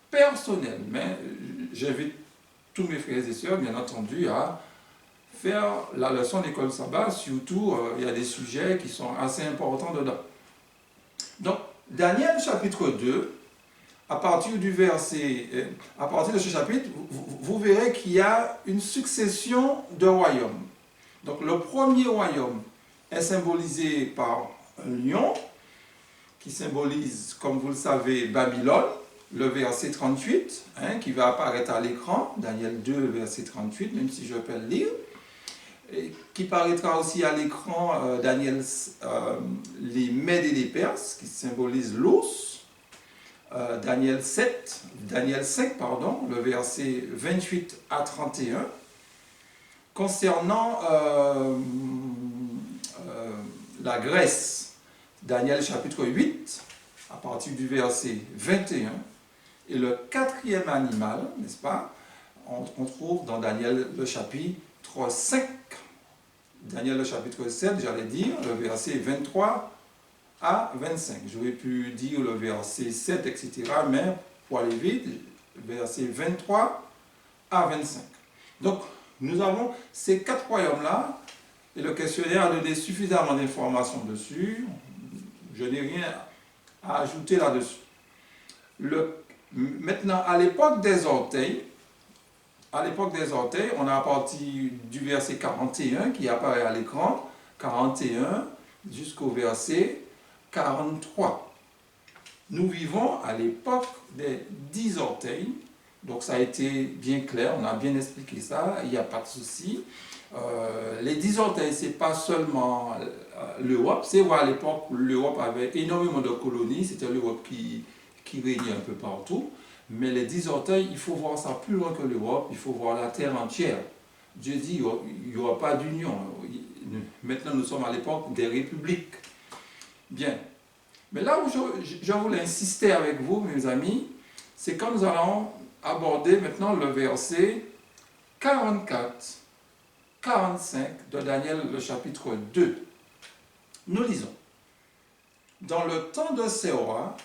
personnelles. Mais j'invite tous mes frères et sœurs, bien entendu, à faire la leçon d'école sabbat, surtout il y a des sujets qui sont assez importants dedans. Donc, Daniel chapitre 2, à partir de ce chapitre, vous verrez qu'il y a une succession de royaumes. Donc, le premier royaume est symbolisé par un lion, qui symbolise, comme vous le savez, Babylone, le verset 38, qui va apparaître à l'écran, Daniel 2, verset 38, même si je peux le lire, et qui paraîtra aussi à l'écran, Daniel, les Mèdes et les Perses, qui symbolisent l'ours, Daniel 5, le verset 28 à 31, concernant la Grèce, Daniel chapitre 8, à partir du verset 21, et le quatrième animal, n'est-ce pas, on trouve dans Daniel le chapitre 5, Daniel le chapitre 7, j'allais dire, le verset 23 à 25. J'aurais pu dire le verset 7, etc., mais pour aller vite, verset 23 à 25. Donc, nous avons ces quatre royaumes-là, et le questionnaire a donné suffisamment d'informations dessus. Je n'ai rien à ajouter là-dessus. Maintenant, à l'époque des orteils, on a à partir du verset 41 qui apparaît à l'écran, 41 jusqu'au verset 43. Nous vivons à l'époque des 10 orteils, donc ça a été bien clair, on a bien expliqué ça, il n'y a pas de souci. Les 10 orteils, ce n'est pas seulement l'Europe, c'est vrai à l'époque où l'Europe avait énormément de colonies, c'était l'Europe qui régnait un peu partout. Mais les 10 orteils, il faut voir ça plus loin que l'Europe, il faut voir la terre entière. Dieu dit il n'y aura pas d'union. Maintenant, nous sommes à l'époque des républiques. Bien. Mais là où je voulais insister avec vous, mes amis, c'est quand nous allons aborder maintenant le verset 44, 45 de Daniel, le chapitre 2. Nous lisons. Dans le temps de ces rois,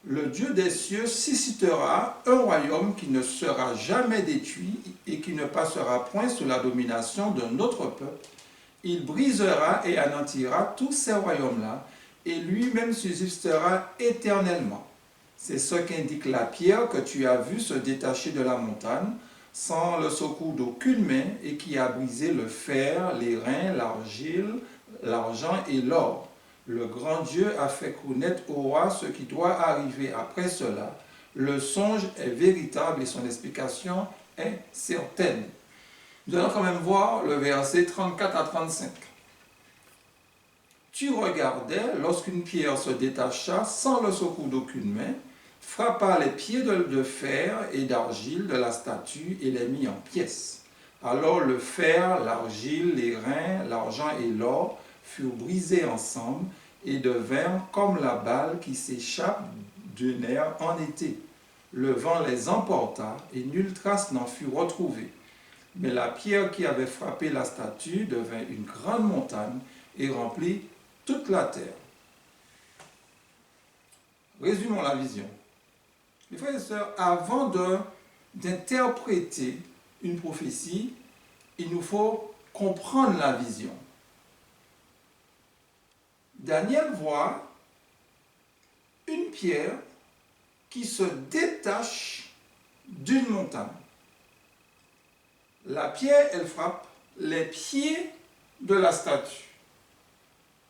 le Dieu des cieux suscitera un royaume qui ne sera jamais détruit et qui ne passera point sous la domination d'un autre peuple. Il brisera et anéantira tous ces royaumes-là, et lui-même subsistera éternellement. C'est ce qu'indique la pierre que tu as vue se détacher de la montagne, sans le secours d'aucune main, et qui a brisé le fer, les reins, l'argile, l'argent et l'or. Le grand Dieu a fait connaître au roi ce qui doit arriver après cela. Le songe est véritable et son explication est certaine. Nous allons quand même voir le verset 34 à 35. Tu regardais lorsqu'une pierre se détacha sans le secours d'aucune main, frappa les pieds de fer et d'argile de la statue et les mit en pièces. Alors le fer, l'argile, les reins, l'argent et l'or furent brisés ensemble et devinrent comme la balle qui s'échappe d'un nerf en été. Le vent les emporta et nulle trace n'en fut retrouvée. Mais la pierre qui avait frappé la statue devint une grande montagne et remplit toute la terre. Résumons la vision. Les frères et sœurs, avant d'interpréter une prophétie, il nous faut comprendre la vision. Daniel voit une pierre qui se détache d'une montagne. La pierre, elle frappe les pieds de la statue.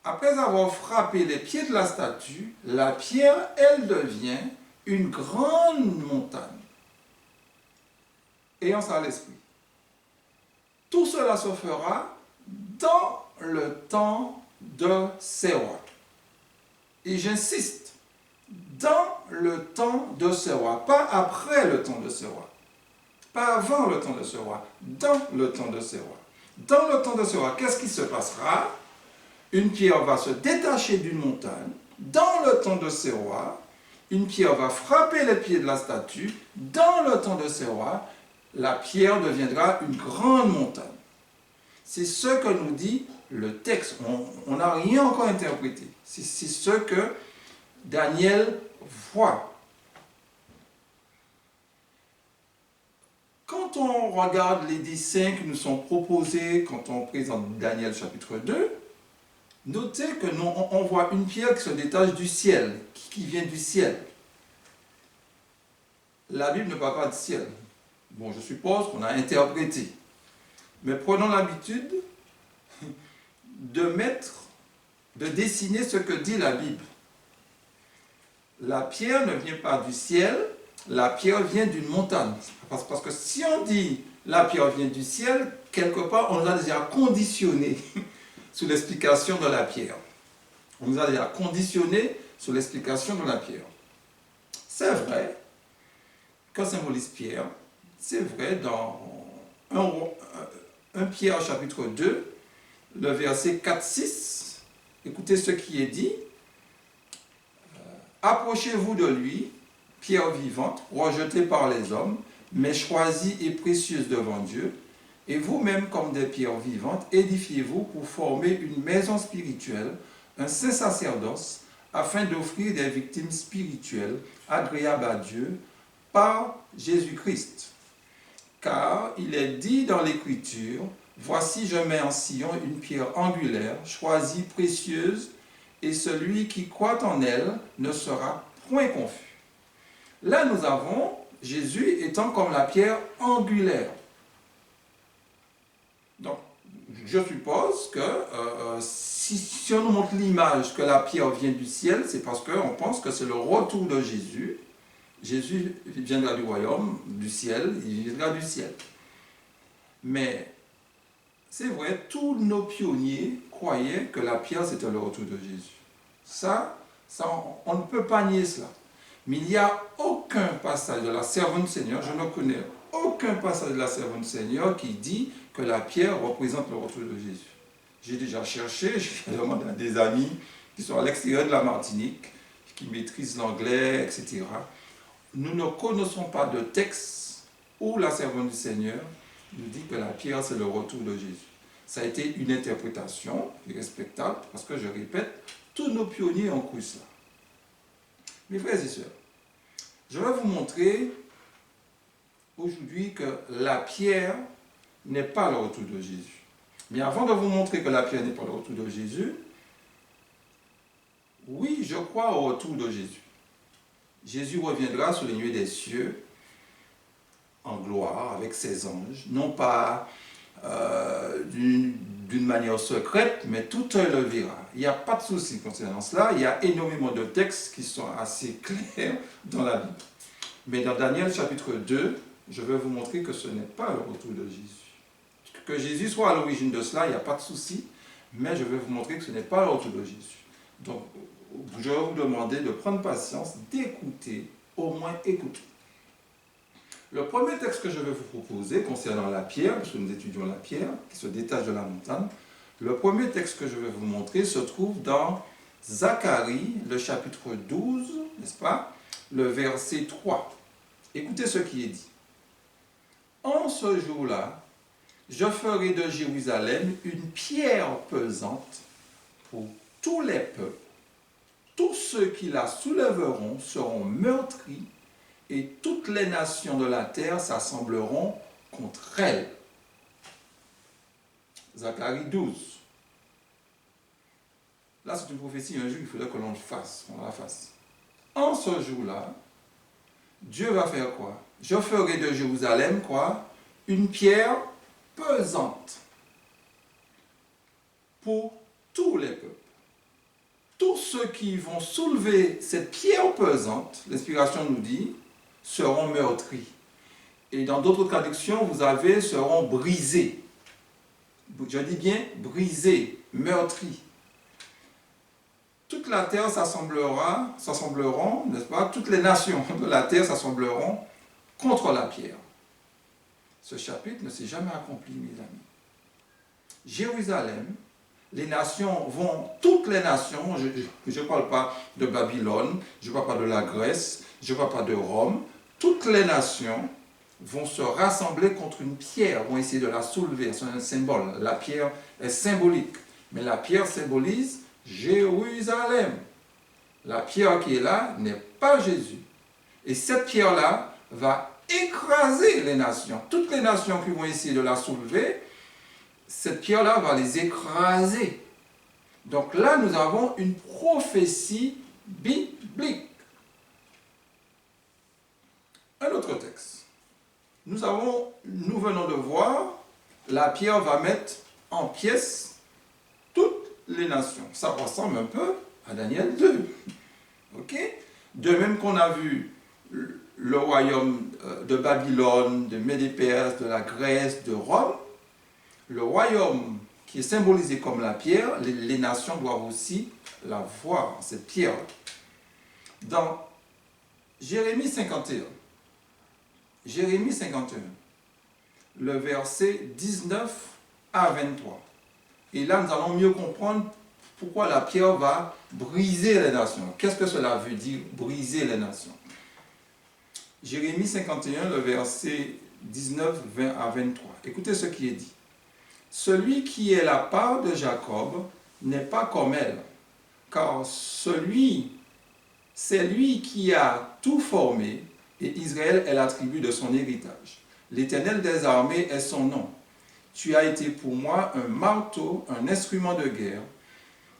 Après avoir frappé les pieds de la statue, la pierre, elle devient une grande montagne. Ayons ça à l'esprit. Tout cela se fera dans le temps de ces rois. Et j'insiste, dans le temps de ces rois, pas après le temps de ces rois, pas avant le temps de ces rois, dans le temps de ces rois. Dans le temps de ces rois, qu'est-ce qui se passera? Une pierre va se détacher d'une montagne. Dans le temps de ces rois, une pierre va frapper les pieds de la statue. Dans le temps de ces rois, la pierre deviendra une grande montagne. C'est ce que nous dit le texte. On n'a rien encore interprété. C'est ce que Daniel voit. Quand on regarde les dessins qui nous sont proposés, quand on présente Daniel chapitre 2, notez que on voit une pierre qui se détache du ciel, qui vient du ciel. La Bible ne parle pas du ciel. Bon, je suppose qu'on a interprété. Mais prenons l'habitude de dessiner ce que dit la Bible. La pierre ne vient pas du ciel, la pierre vient d'une montagne. Parce que si on dit la pierre vient du ciel, quelque part, on nous a déjà conditionné sous l'explication de la pierre. On nous a déjà conditionné sous l'explication de la pierre. C'est vrai que symbolise Pierre, c'est vrai dans 1 Pierre chapitre 2, le verset 4-6, écoutez ce qui est dit. Approchez-vous de lui, pierre vivante, rejetée par les hommes, mais choisie et précieuse devant Dieu, et vous-même comme des pierres vivantes, édifiez-vous pour former une maison spirituelle, un saint sacerdoce, afin d'offrir des victimes spirituelles agréables à Dieu par Jésus-Christ. Car il est dit dans l'Écriture, « Voici je mets en Sion une pierre angulaire, choisie, précieuse, et celui qui croit en elle ne sera point confus. » Là nous avons Jésus étant comme la pierre angulaire. Donc, je suppose que si on nous montre l'image que la pierre vient du ciel, c'est parce qu'on pense que c'est le retour de Jésus. Jésus viendra du royaume, du ciel, il viendra du ciel. Mais c'est vrai, tous nos pionniers croyaient que la pierre c'était le retour de Jésus. Ça on ne peut pas nier cela. Mais il n'y a aucun passage de la servante du Seigneur, je ne connais aucun passage de la servante du Seigneur qui dit que la pierre représente le retour de Jésus. J'ai déjà cherché, j'ai demandé à des amis qui sont à l'extérieur de la Martinique, qui maîtrisent l'anglais, etc. Nous ne connaissons pas de texte où la servante du Seigneur nous dit que la pierre, c'est le retour de Jésus. Ça a été une interprétation respectable, parce que je répète, tous nos pionniers ont cru cela. Mes frères et sœurs, je vais vous montrer aujourd'hui que la pierre n'est pas le retour de Jésus. Mais avant de vous montrer que la pierre n'est pas le retour de Jésus, oui, je crois au retour de Jésus. Jésus reviendra sur les nuées des cieux en gloire avec ses anges, non pas d'une manière secrète, mais tout œil le verra. Il n'y a pas de souci concernant cela. Il y a énormément de textes qui sont assez clairs dans la Bible. Mais dans Daniel chapitre 2, je vais vous montrer que ce n'est pas le retour de Jésus. Que Jésus soit à l'origine de cela, il n'y a pas de souci, mais je vais vous montrer que ce n'est pas le retour de Jésus. Donc, je vais vous demander de prendre patience, d'écouter, au moins écouter. Le premier texte que je vais vous proposer concernant la pierre, parce que nous étudions la pierre qui se détache de la montagne, le premier texte que je vais vous montrer se trouve dans Zacharie, le chapitre 12, n'est-ce pas, le verset 3. Écoutez ce qui est dit. En ce jour-là, je ferai de Jérusalem une pierre pesante pour tous les peuples. Tous ceux qui la soulèveront seront meurtris et toutes les nations de la terre s'assembleront contre elle. Zacharie 12. Là, c'est une prophétie, un jour, il faudrait que l'on la fasse. En ce jour-là, Dieu va faire quoi? Je ferai de Jérusalem, quoi? Une pierre pesante pour tous les peuples. Tous ceux qui vont soulever cette pierre pesante, l'inspiration nous dit, seront meurtris. Et dans d'autres traductions, vous avez seront brisés. Je dis bien brisés, meurtris. Toute la terre s'assembleront, n'est-ce pas? Toutes les nations de la terre s'assembleront contre la pierre. Ce chapitre ne s'est jamais accompli, mes amis. Jérusalem, les nations vont, toutes les nations, je ne parle pas de Babylone, je ne parle pas de la Grèce, je ne parle pas de Rome, toutes les nations vont se rassembler contre une pierre, vont essayer de la soulever, c'est un symbole. La pierre est symbolique, mais la pierre symbolise Jérusalem. La pierre qui est là n'est pas Jésus. Et cette pierre-là va écraser les nations. Toutes les nations qui vont essayer de la soulever, cette pierre-là va les écraser. Donc là, nous avons une prophétie biblique. Un autre texte. Nous venons de voir, la pierre va mettre en pièces toutes les nations. Ça ressemble un peu à Daniel 2. Ok? De même qu'on a vu le royaume de Babylone, de Médée-Perse, de la Grèce, de Rome, le royaume qui est symbolisé comme la pierre, les nations doivent aussi la voir, cette pierre. Dans Jérémie 51, le verset 19 à 23. Et là, nous allons mieux comprendre pourquoi la pierre va briser les nations. Qu'est-ce que cela veut dire, briser les nations? Jérémie 51, le verset 19 à 23. Écoutez ce qui est dit. Celui qui est la part de Jacob n'est pas comme elle, car c'est lui qui a tout formé, et Israël est la tribu de son héritage. L'Éternel des armées est son nom. Tu as été pour moi un marteau, un instrument de guerre.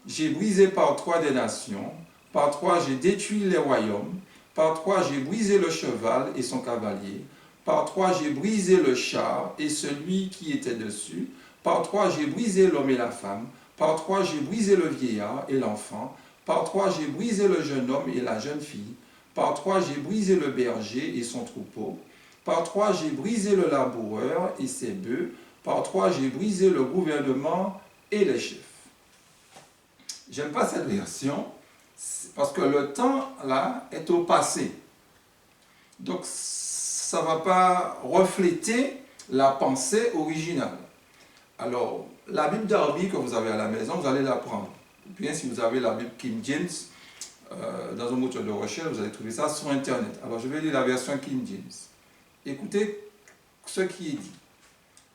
J'ai brisé par toi des nations, par toi j'ai détruit les royaumes, par toi j'ai brisé le cheval et son cavalier, par toi j'ai brisé le char et celui qui était dessus, par toi j'ai brisé l'homme et la femme, par toi j'ai brisé le vieillard et l'enfant, par toi j'ai brisé le jeune homme et la jeune fille, par toi j'ai brisé le berger et son troupeau, par toi j'ai brisé le laboureur et ses bœufs, par toi j'ai brisé le gouvernement et les chefs. J'aime pas cette version, parce que le temps là est au passé. Donc ça ne va pas refléter la pensée originale. Alors, la Bible Darby que vous avez à la maison, vous allez la prendre. Ou bien si vous avez la Bible King James, dans un moteur de recherche, vous allez trouver ça sur Internet. Alors, je vais lire la version King James. Écoutez ce qui est dit.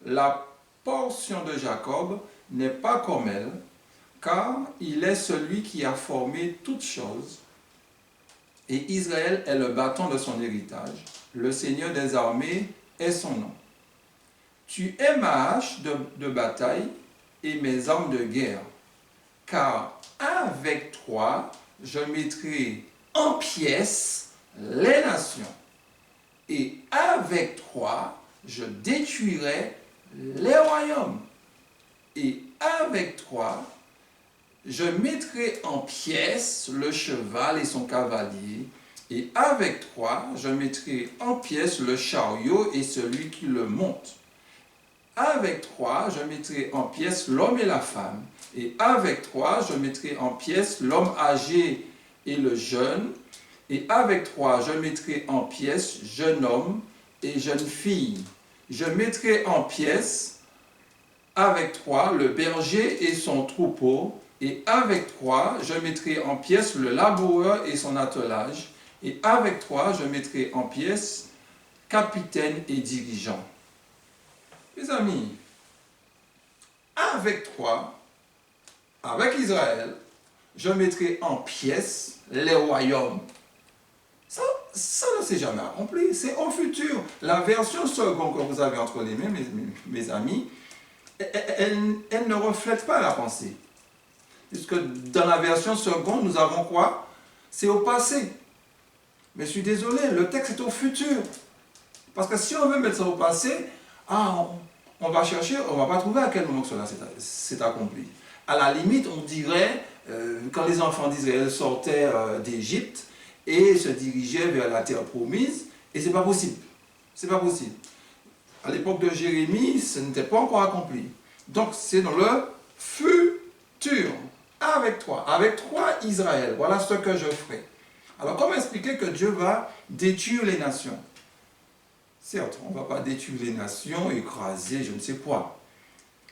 La portion de Jacob n'est pas comme elle, car il est celui qui a formé toutes choses, et Israël est le bâton de son héritage. Le Seigneur des armées est son nom. Tu es ma hache de bataille et mes armes de guerre, car avec toi, je mettrai en pièces les nations, et avec toi, je détruirai les royaumes, et avec toi, je mettrai en pièces le cheval et son cavalier, et avec toi, je mettrai en pièces le chariot et celui qui le monte. Avec toi, je mettrai en pièces l'homme et la femme, et avec toi, je mettrai en pièces l'homme âgé et le jeune, et avec toi, je mettrai en pièces jeune homme et jeune fille. Je mettrai en pièces avec toi le berger et son troupeau, et avec toi, je mettrai en pièces le laboureur et son attelage, et avec toi, je mettrai en pièces capitaine et dirigeant. Mes amis, avec toi, avec Israël, je mettrai en pièces les royaumes. Ça ne s'est jamais accompli, c'est au futur. La version seconde que vous avez entre les mains, mes amis, elle ne reflète pas la pensée. Puisque dans la version seconde, nous avons quoi? C'est au passé. Mais je suis désolé, le texte est au futur. Parce que si on veut mettre ça au passé, on va chercher, on ne va pas trouver à quel moment que cela s'est accompli. À la limite, on dirait, quand les enfants d'Israël sortaient d'Égypte et se dirigeaient vers la terre promise, et c'est pas possible. C'est pas possible. À l'époque de Jérémie, ce n'était pas encore accompli. Donc c'est dans le futur. Avec toi Israël, voilà ce que je ferai. Alors comment expliquer que Dieu va détruire les nations? Certes, on ne va pas détruire les nations, écraser, je ne sais quoi.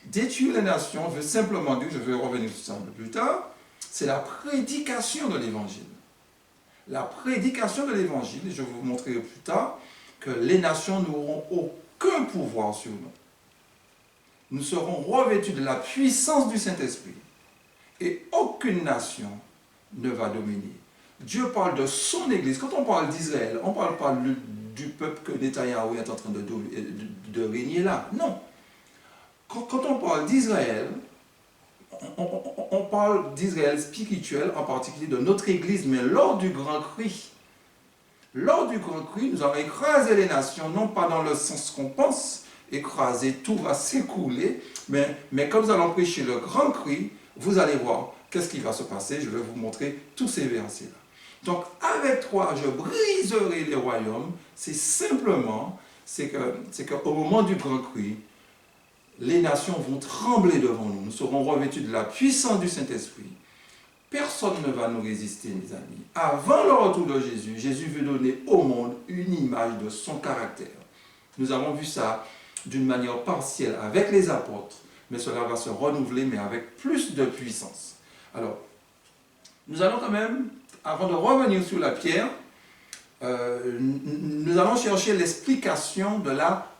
Détruire les nations veut simplement dire, je vais revenir sur ça un peu plus tard, c'est la prédication de l'évangile. La prédication de l'évangile, et je vais vous montrer plus tard, que les nations n'auront aucun pouvoir sur nous. Nous serons revêtus de la puissance du Saint-Esprit. Et aucune nation ne va dominer. Dieu parle de son Église. Quand on parle d'Israël, on ne parle pas du peuple que Netanyahou est en train de régner là. Non. Quand on parle d'Israël, on parle d'Israël spirituel, en particulier de notre Église, mais lors du grand cri. Lors du grand cri, nous allons écraser les nations, non pas dans le sens qu'on pense, écraser, tout va s'écrouler, mais quand nous allons prêcher le grand cri, vous allez voir qu'est-ce qui va se passer. Je vais vous montrer tous ces versets-là. Donc, avec toi, je briserai les royaumes. C'est simplement, c'est qu'au moment du grand cri, les nations vont trembler devant nous. Nous serons revêtus de la puissance du Saint-Esprit. Personne ne va nous résister, mes amis. Avant le retour de Jésus, Jésus veut donner au monde une image de son caractère. Nous avons vu ça d'une manière partielle avec les apôtres, mais cela va se renouveler, mais avec plus de puissance. Alors, nous allons quand même, avant de revenir sur la pierre, nous allons chercher l'explication de la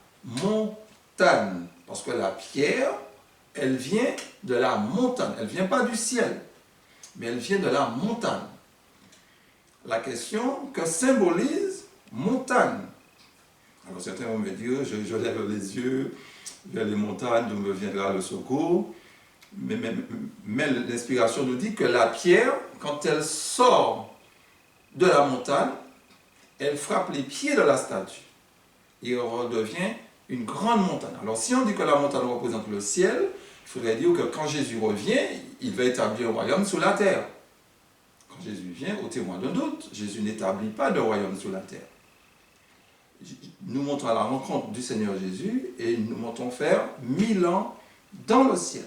montagne. Parce que la pierre, elle vient de la montagne. Elle ne vient pas du ciel, mais elle vient de la montagne. La question, que symbolise montagne? Alors certains vont me dire, je lève les yeux vers les montagnes d'où me viendra le secours. Mais l'inspiration nous dit que la pierre, quand elle sort de la montagne, elle frappe les pieds de la statue. Et elle redevient une grande montagne. Alors si on dit que la montagne représente le ciel, il faudrait dire que quand Jésus revient, il va établir un royaume sur la terre. Quand Jésus vient, au témoin d'un doute, Jésus n'établit pas de royaume sur la terre. Nous montons à la rencontre du Seigneur Jésus et nous montons faire 1000 ans dans le ciel.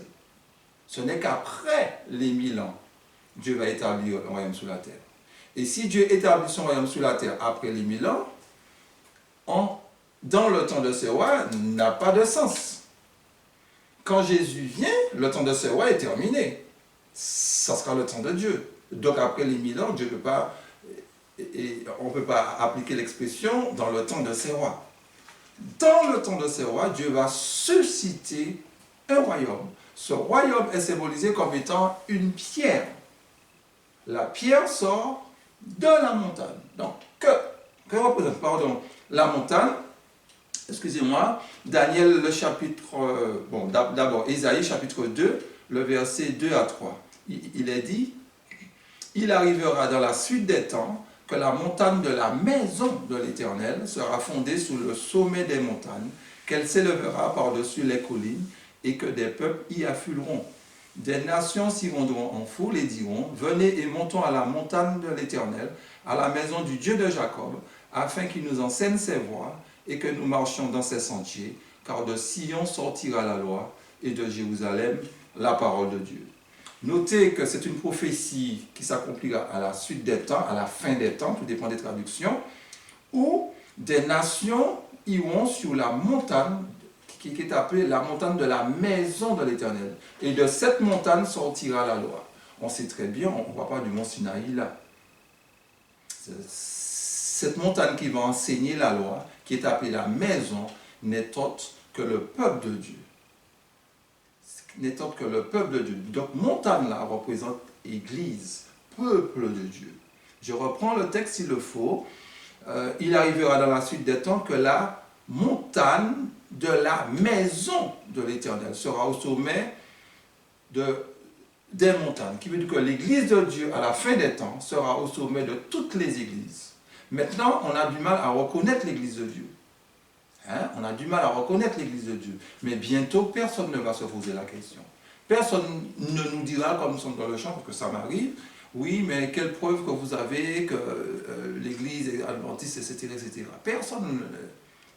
Ce n'est qu'après les 1000 ans, Dieu va établir un royaume sur la terre. Et si Dieu établit son royaume sur la terre après les 1000 ans, dans le temps de ce roi, n'a pas de sens. quand Jésus vient, le temps de ce roi est terminé. Ça sera le temps de Dieu. Donc après les 1000 ans, Dieu ne peut pas, et on ne peut pas appliquer l'expression dans le temps de ces rois. Dans le temps de ces rois, Dieu va susciter un royaume. Ce royaume est symbolisé comme étant une pierre. La pierre sort de la montagne. Donc, que représente, pardon, la montagne? Excusez-moi, Daniel, le chapitre, d'abord, Ésaïe, chapitre 2, le verset 2 à 3. Il est dit, « Il arrivera dans la suite des temps que la montagne de la maison de l'Éternel sera fondée sous le sommet des montagnes, qu'elle s'élèvera par-dessus les collines, et que des peuples y afflueront. Des nations s'y rendront en foule et diront, venez et montons à la montagne de l'Éternel, à la maison du Dieu de Jacob, afin qu'il nous enseigne ses voies, et que nous marchions dans ses sentiers, car de Sion sortira la loi, et de Jérusalem la parole de Dieu. » Notez que c'est une prophétie qui s'accomplira à la suite des temps, à la fin des temps, tout dépend des traductions, où des nations iront sur la montagne, qui est appelée la montagne de la maison de l'Éternel. Et de cette montagne sortira la loi. On sait très bien, on ne voit pas du mont Sinaï là. Cette montagne qui va enseigner la loi, qui est appelée la maison, n'est autre que le peuple de Dieu. N'est autre que le peuple de Dieu. Donc, montagne là représente Église, peuple de Dieu. Je reprends le texte s'il le faut. Il arrivera dans la suite des temps que la montagne de la maison de l'Éternel sera au sommet des montagnes, qui veut dire que l'Église de Dieu, à la fin des temps, sera au sommet de toutes les églises. Maintenant, on a du mal à reconnaître l'Église de Dieu. On a du mal à reconnaître l'Église de Dieu. Mais bientôt, personne ne va se poser la question. Personne ne nous dira, comme nous sommes dans le champ, parce que ça m'arrive, oui, mais quelle preuve que vous avez que l'Église est adventiste, etc., etc. Personne,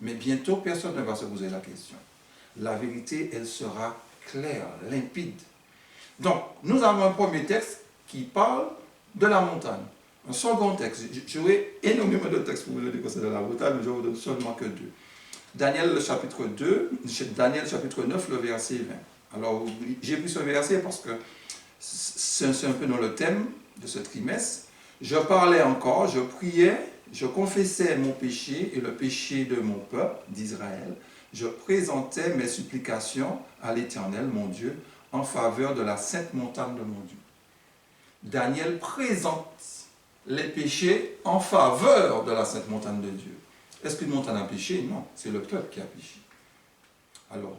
mais bientôt, personne ne va se poser la question. La vérité, elle sera claire, limpide. Donc, nous avons un premier texte qui parle de la montagne. Un second texte, j'aurais énormément de textes pour vous donner concernant la montagne, mais je vous donne seulement que deux. Daniel, le chapitre 2, Daniel, chapitre 9, le verset 20. Alors, j'ai pris ce verset parce que c'est un peu dans le thème de ce trimestre. Je parlais encore, je priais, je confessais mon péché et le péché de mon peuple, d'Israël. Je présentais mes supplications à l'Éternel, mon Dieu, en faveur de la sainte montagne de mon Dieu. Daniel présente les péchés en faveur de la sainte montagne de Dieu. Est-ce qu'une montagne a péché? Non, c'est le peuple qui a péché. Alors,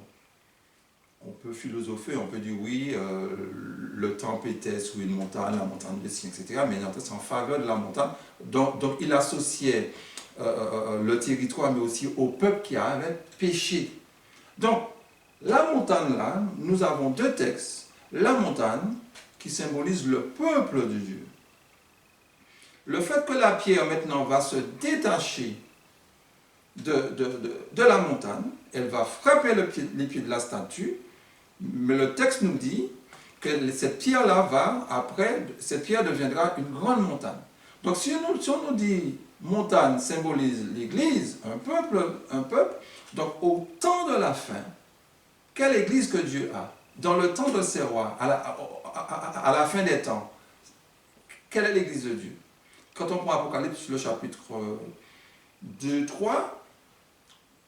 on peut philosopher, on peut dire oui, le temple était sur une montagne, la montagne de Sion, etc. Mais non, c'est en faveur de la montagne. Donc il associait le territoire, mais aussi au peuple qui avait péché. Donc, la montagne là, nous avons deux textes. La montagne qui symbolise le peuple de Dieu. Le fait que la pierre maintenant va se détacher de la montagne, elle va frapper les pieds de la statue, mais le texte nous dit que cette pierre-là cette pierre deviendra une grande montagne. Donc si on nous dit montagne symbolise l'Église, un peuple, donc au temps de la fin, quelle Église que Dieu a? Dans le temps de ses rois, à la fin des temps, quelle est l'Église de Dieu? Quand on prend Apocalypse, le chapitre 2, 3,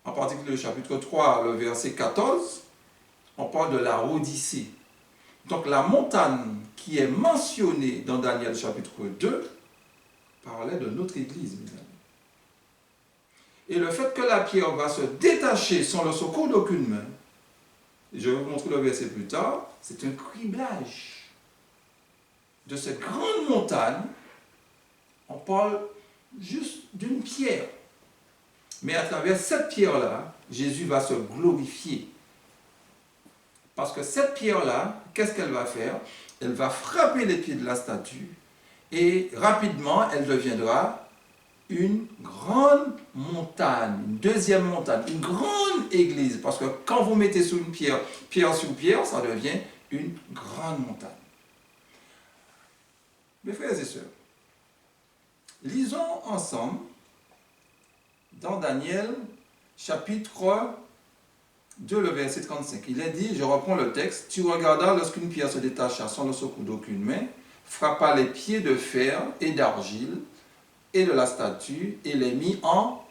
en particulier le chapitre 3, le verset 14, on parle de la Odyssée. Donc la montagne qui est mentionnée dans Daniel chapitre 2 parlait de notre Église, mes amis. Et le fait que la pierre va se détacher sans le secours d'aucune main, je vais vous montrer le verset plus tard, c'est un criblage de cette grande montagne. On parle juste d'une pierre. Mais à travers cette pierre-là, Jésus va se glorifier. Parce que cette pierre-là, qu'est-ce qu'elle va faire? Elle va frapper les pieds de la statue et rapidement, elle deviendra une grande montagne, une deuxième montagne, une grande église. Parce que quand vous mettez sous une pierre, pierre sur pierre, ça devient une grande montagne. Mes frères et sœurs, lisons ensemble dans Daniel chapitre 2, le verset 35. Il est dit, je reprends le texte, tu regardas lorsqu'une pierre se détacha sans le secours d'aucune main, frappa les pieds de fer et d'argile et de la statue et les mit en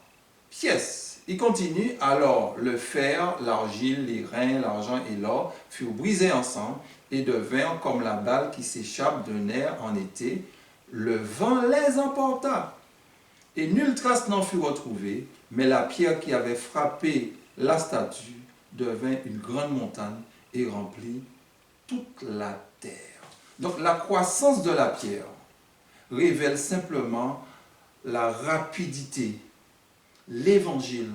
pièces. Il continue, alors le fer, l'argile, les reins, l'argent et l'or furent brisés ensemble et devinrent comme la balle qui s'échappe d'un air en été. Le vent les emporta et nulle trace n'en fut retrouvée, mais la pierre qui avait frappé la statue devint une grande montagne et remplit toute la terre. Donc la croissance de la pierre révèle simplement la rapidité. L'évangile,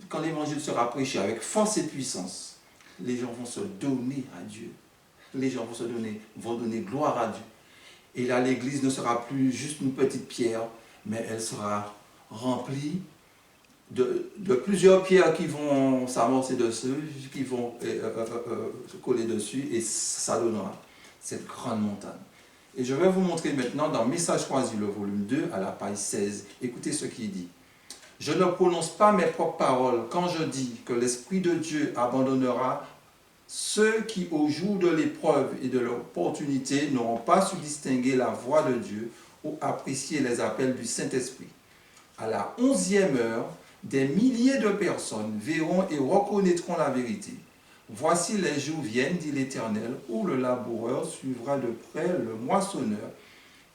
quand l'évangile sera prêché avec force et puissance, les gens vont se donner à Dieu. Les gens vont donner gloire à Dieu. Et là, l'église ne sera plus juste une petite pierre, mais elle sera remplie de plusieurs pierres qui vont s'amorcer dessus, qui vont se coller dessus, et ça donnera cette grande montagne. Et je vais vous montrer maintenant dans Message choisi, le volume 2, à la page 16. Écoutez ce qu'il dit. Je ne prononce pas mes propres paroles quand je dis que l'Esprit de Dieu abandonnera ceux qui, au jour de l'épreuve et de l'opportunité, n'auront pas su distinguer la voix de Dieu ou apprécier les appels du Saint-Esprit. À la 11e heure, des milliers de personnes verront et reconnaîtront la vérité. Voici les jours viennent, dit l'Éternel, où le laboureur suivra de près le moissonneur,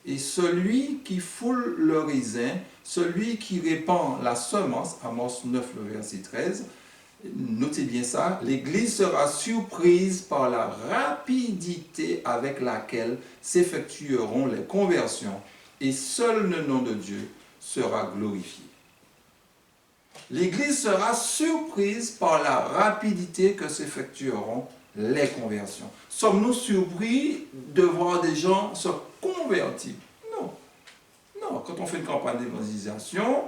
et celui qui foule le raisin, celui qui répand la semence, Amos 9, le verset 13, notez bien ça, l'Église sera surprise par la rapidité avec laquelle s'effectueront les conversions, et seul le nom de Dieu sera glorifié. L'Église sera surprise par la rapidité que s'effectueront les conversions. Sommes-nous surpris de voir des gens se convertir? Non. Non, quand on fait une campagne d'évangélisation,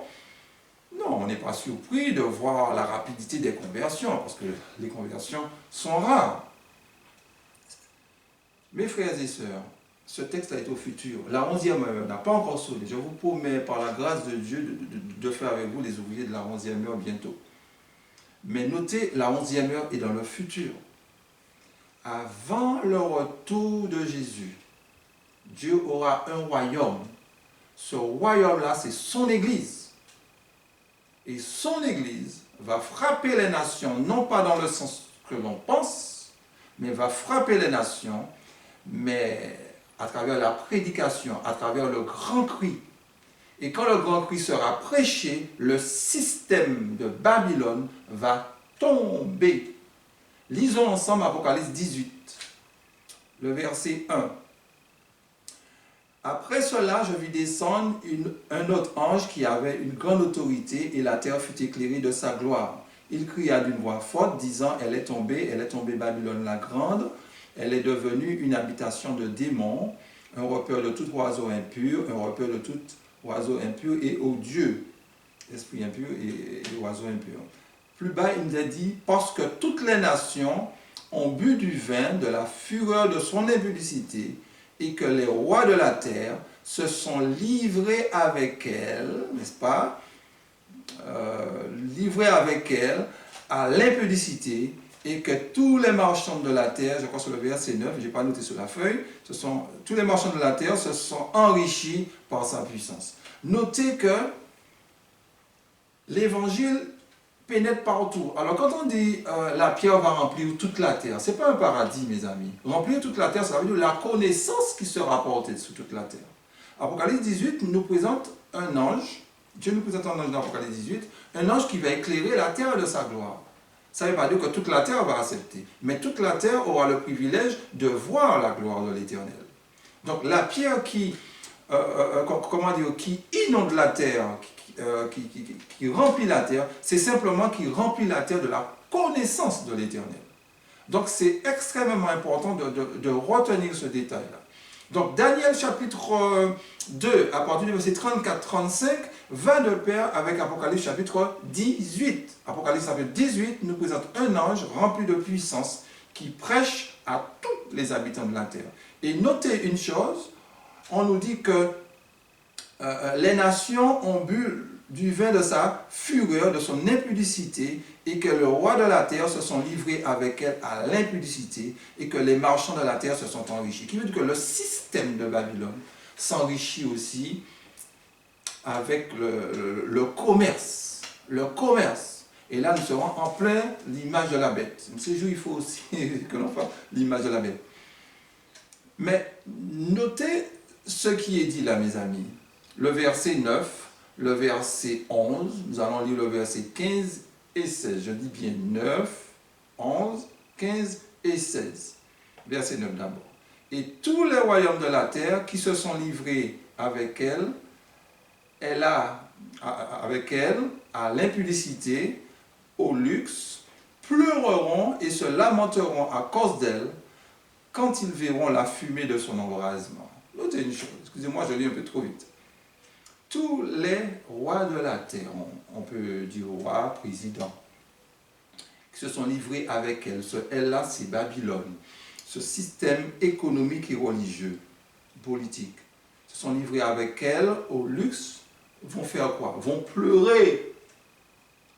non, on n'est pas surpris de voir la rapidité des conversions, parce que les conversions sont rares. Mes frères et sœurs, ce texte est au futur. La 11e heure n'a pas encore sonné. Je vous promets, par la grâce de Dieu, de faire avec vous les ouvriers de la 11e heure bientôt. Mais notez, la 11e heure est dans le futur. Avant le retour de Jésus, Dieu aura un royaume. Ce royaume-là, c'est son Église. Et son Église va frapper les nations, non pas dans le sens que l'on pense, mais va frapper les nations, mais à travers la prédication, à travers le grand cri. Et quand le grand cri sera prêché, le système de Babylone va tomber. Lisons ensemble Apocalypse 18, le verset 1. Après cela, je vis descendre un autre ange qui avait une grande autorité, et la terre fut éclairée de sa gloire. Il cria d'une voix forte, disant, elle est tombée Babylone la grande, elle est devenue une habitation de démons, un repère de tout oiseau impur, et odieux, esprit impur et oiseau impur. Plus bas, il nous est dit, parce que toutes les nations ont bu du vin de la fureur de son impudicité, et que les rois de la terre se sont livrés avec elle, n'est-ce pas, livrés avec elle à l'impudicité, et que tous les marchands de la terre, je crois sur le verset 9, je n'ai pas noté sur la feuille, tous les marchands de la terre se sont enrichis par sa puissance. Notez que l'évangile pénètre partout. Alors quand on dit la pierre va remplir toute la terre, ce n'est pas un paradis, mes amis. Remplir toute la terre, ça veut dire la connaissance qui sera portée sur toute la terre. Apocalypse 18 nous présente un ange, Dieu nous présente un ange dans Apocalypse 18, un ange qui va éclairer la terre de sa gloire. Ça ne veut pas dire que toute la terre va accepter, mais toute la terre aura le privilège de voir la gloire de l'Éternel. Donc la pierre qui inonde la terre, qui remplit la terre, c'est simplement qui remplit la terre de la connaissance de l'Éternel. Donc c'est extrêmement important de retenir ce détail-là. Donc Daniel chapitre 2, à partir du verset 34-35, va de pair avec Apocalypse chapitre 18. Apocalypse chapitre 18 nous présente un ange rempli de puissance qui prêche à tous les habitants de la terre. Et notez une chose, on nous dit que les nations ont bu du vin de sa fureur, de son impudicité, et que le roi de la terre se sont livrés avec elle à l'impudicité, et que les marchands de la terre se sont enrichis. Qui veut dire que le système de Babylone s'enrichit aussi avec le commerce. Le commerce. Et là, nous serons en plein l'image de la bête. Ces jours, il faut aussi que l'on fasse l'image de la bête. Mais notez ce qui est dit là, mes amis. Le verset 9, le verset 11, nous allons lire le verset 15 et 16. Je dis bien 9, 11, 15 et 16. Verset 9 d'abord. Et tous les royaumes de la terre qui se sont livrés avec elle à l'impudicité, au luxe, pleureront et se lamenteront à cause d'elle quand ils verront la fumée de son embrasement. Notez une chose, excusez-moi, je lis un peu trop vite. Tous les rois de la terre, on peut dire roi, président, qui se sont livrés avec elle, ce elle-là, c'est Babylone, ce système économique et religieux, politique, se sont livrés avec elle au luxe, vont faire quoi? Vont pleurer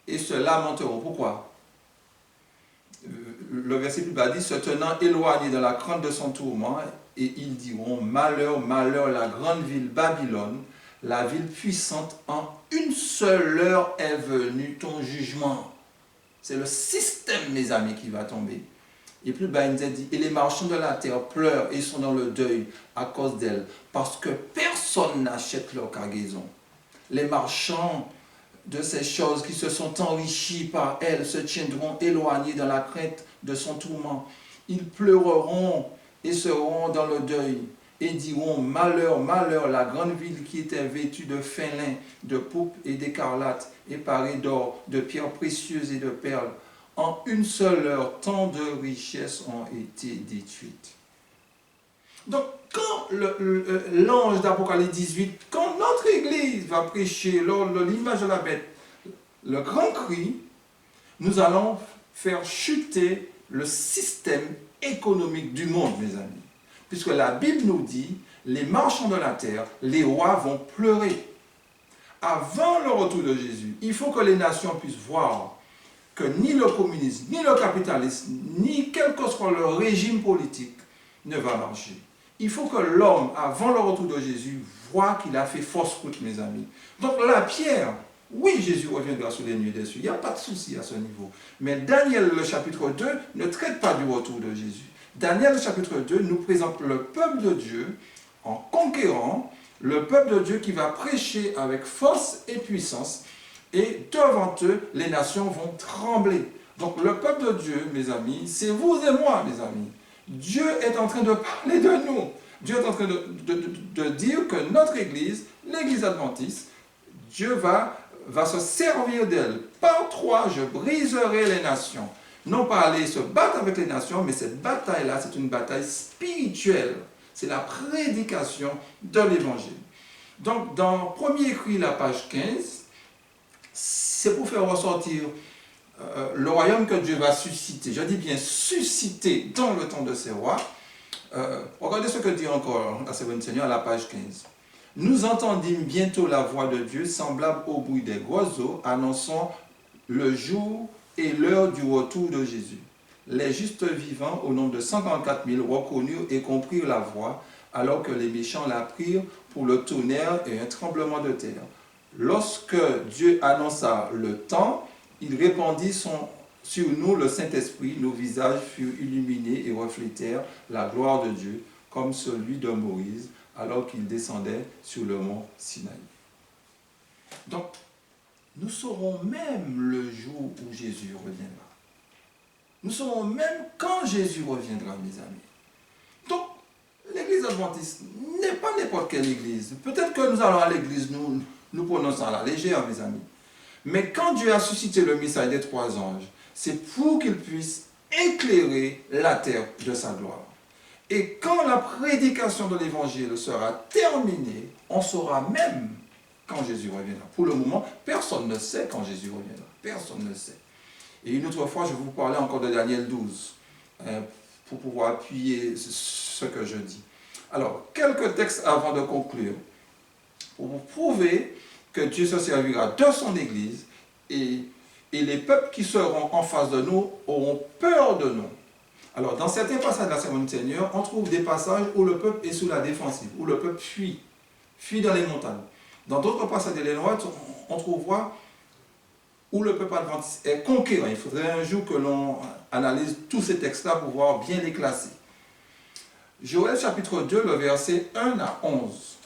et se lamenteront. Pourquoi? Le verset plus bas dit, se tenant éloignés de la crainte de son tourment, et ils diront, malheur, malheur, la grande ville Babylone, la ville puissante, en une seule heure est venu ton jugement. C'est le système, mes amis, qui va tomber. Et plus bas, il nous a dit, et les marchands de la terre pleurent et sont dans le deuil à cause d'elle, parce que personne n'achète leur cargaison. Les marchands de ces choses qui se sont enrichis par elle se tiendront éloignés dans la crainte de son tourment. Ils pleureront et seront dans le deuil et diront, malheur, malheur, la grande ville qui était vêtue de fin lin, de pourpre et d'écarlate, et parée d'or, de pierres précieuses et de perles. En une seule heure, tant de richesses ont été détruites. Donc, quand l'ange d'Apocalypse 18, quand notre Église va prêcher lors de l'image de la bête, le grand cri, nous allons faire chuter le système économique du monde, mes amis. Puisque la Bible nous dit, les marchands de la terre, les rois vont pleurer. Avant le retour de Jésus, il faut que les nations puissent voir que ni le communisme, ni le capitalisme, ni quel que soit le régime politique ne va marcher. Il faut que l'homme, avant le retour de Jésus, voit qu'il a fait fausse route, mes amis. Donc la pierre, oui, Jésus reviendra sur les nuées des cieux, il n'y a pas de souci à ce niveau. Mais Daniel, le chapitre 2, ne traite pas du retour de Jésus. Daniel, le chapitre 2, nous présente le peuple de Dieu en conquérant, le peuple de Dieu qui va prêcher avec force et puissance, et devant eux, les nations vont trembler. Donc le peuple de Dieu, mes amis, c'est vous et moi, mes amis. Dieu est en train de parler de nous. Dieu est en train de dire que notre Église, l'Église adventiste, Dieu va se servir d'elle. Par toi, je briserai les nations. Non pas aller se battre avec les nations, mais cette bataille-là, c'est une bataille spirituelle. C'est la prédication de l'Évangile. Donc, dans Premier écrit, la page 15, c'est pour faire ressortir le royaume que Dieu va susciter. Je dis bien susciter dans le temps de ses rois. Regardez ce que dit encore la Seine Seigneur à la page 15. Nous entendîmes bientôt la voix de Dieu semblable au bruit des oiseaux annonçant le jour et l'heure du retour de Jésus. Les justes vivants, au nombre de 144 000, reconnurent et comprirent la voix, alors que les méchants la prirent pour le tonnerre et un tremblement de terre. Lorsque Dieu annonça le temps, il répandit sur nous le Saint-Esprit, nos visages furent illuminés et reflétèrent la gloire de Dieu, comme celui de Moïse, alors qu'il descendait sur le mont Sinaï. Donc, nous saurons même le jour où Jésus reviendra. Nous saurons même quand Jésus reviendra, mes amis. Donc, l'église adventiste n'est pas n'importe quelle église. Peut-être que nous allons à l'église, nous prenons ça à la légère, mes amis. Mais quand Dieu a suscité le message des 3 anges, c'est pour qu'il puisse éclairer la terre de sa gloire. Et quand la prédication de l'évangile sera terminée, on saura même quand Jésus reviendra. Pour le moment, personne ne sait quand Jésus reviendra. Personne ne sait. Et une autre fois, je vais vous parler encore de Daniel 12, pour pouvoir appuyer ce que je dis. Alors, quelques textes avant de conclure, pour vous prouver que Dieu se servira de son Église et les peuples qui seront en face de nous auront peur de nous. Alors, dans certains passages de la Sermon du Seigneur, on trouve des passages où le peuple est sous la défensive, où le peuple fuit dans les montagnes. Dans d'autres passages de l'Éloignement, on trouvera où le peuple adventiste est conquérant. Il faudrait un jour que l'on analyse tous ces textes-là pour pouvoir bien les classer. Joël chapitre 2, le verset 1 à 11.